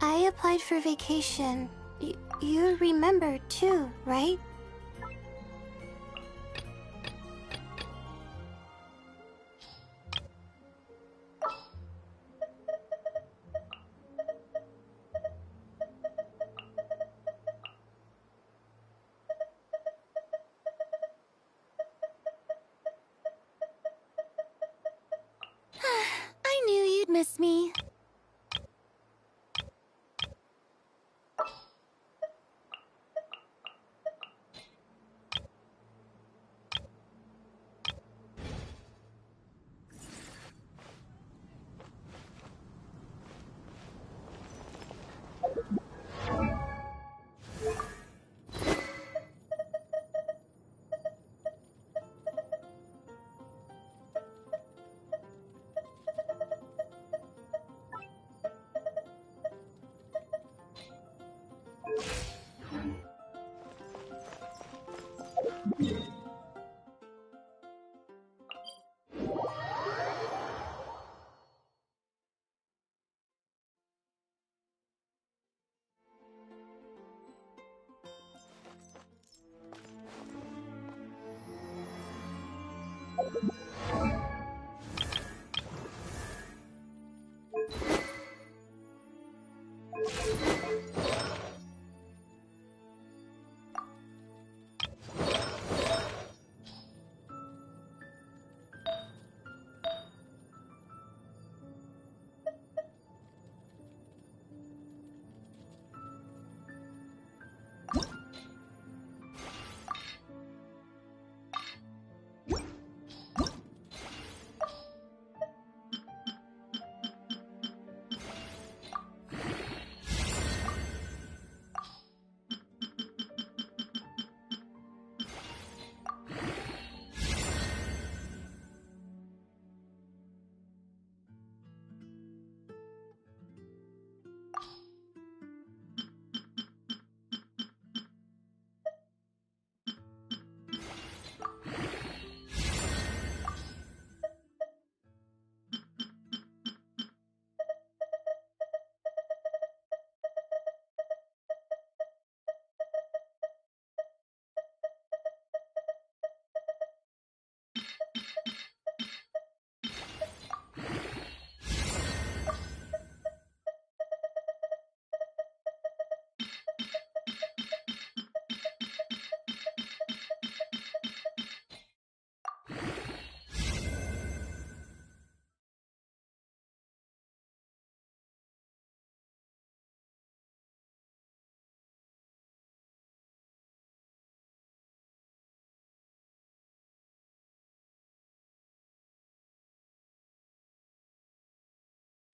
Speaker 7: I applied for vacation. You remember too, right? I knew you'd miss me.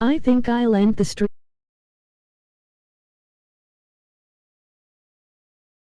Speaker 1: I think I'll end the stream.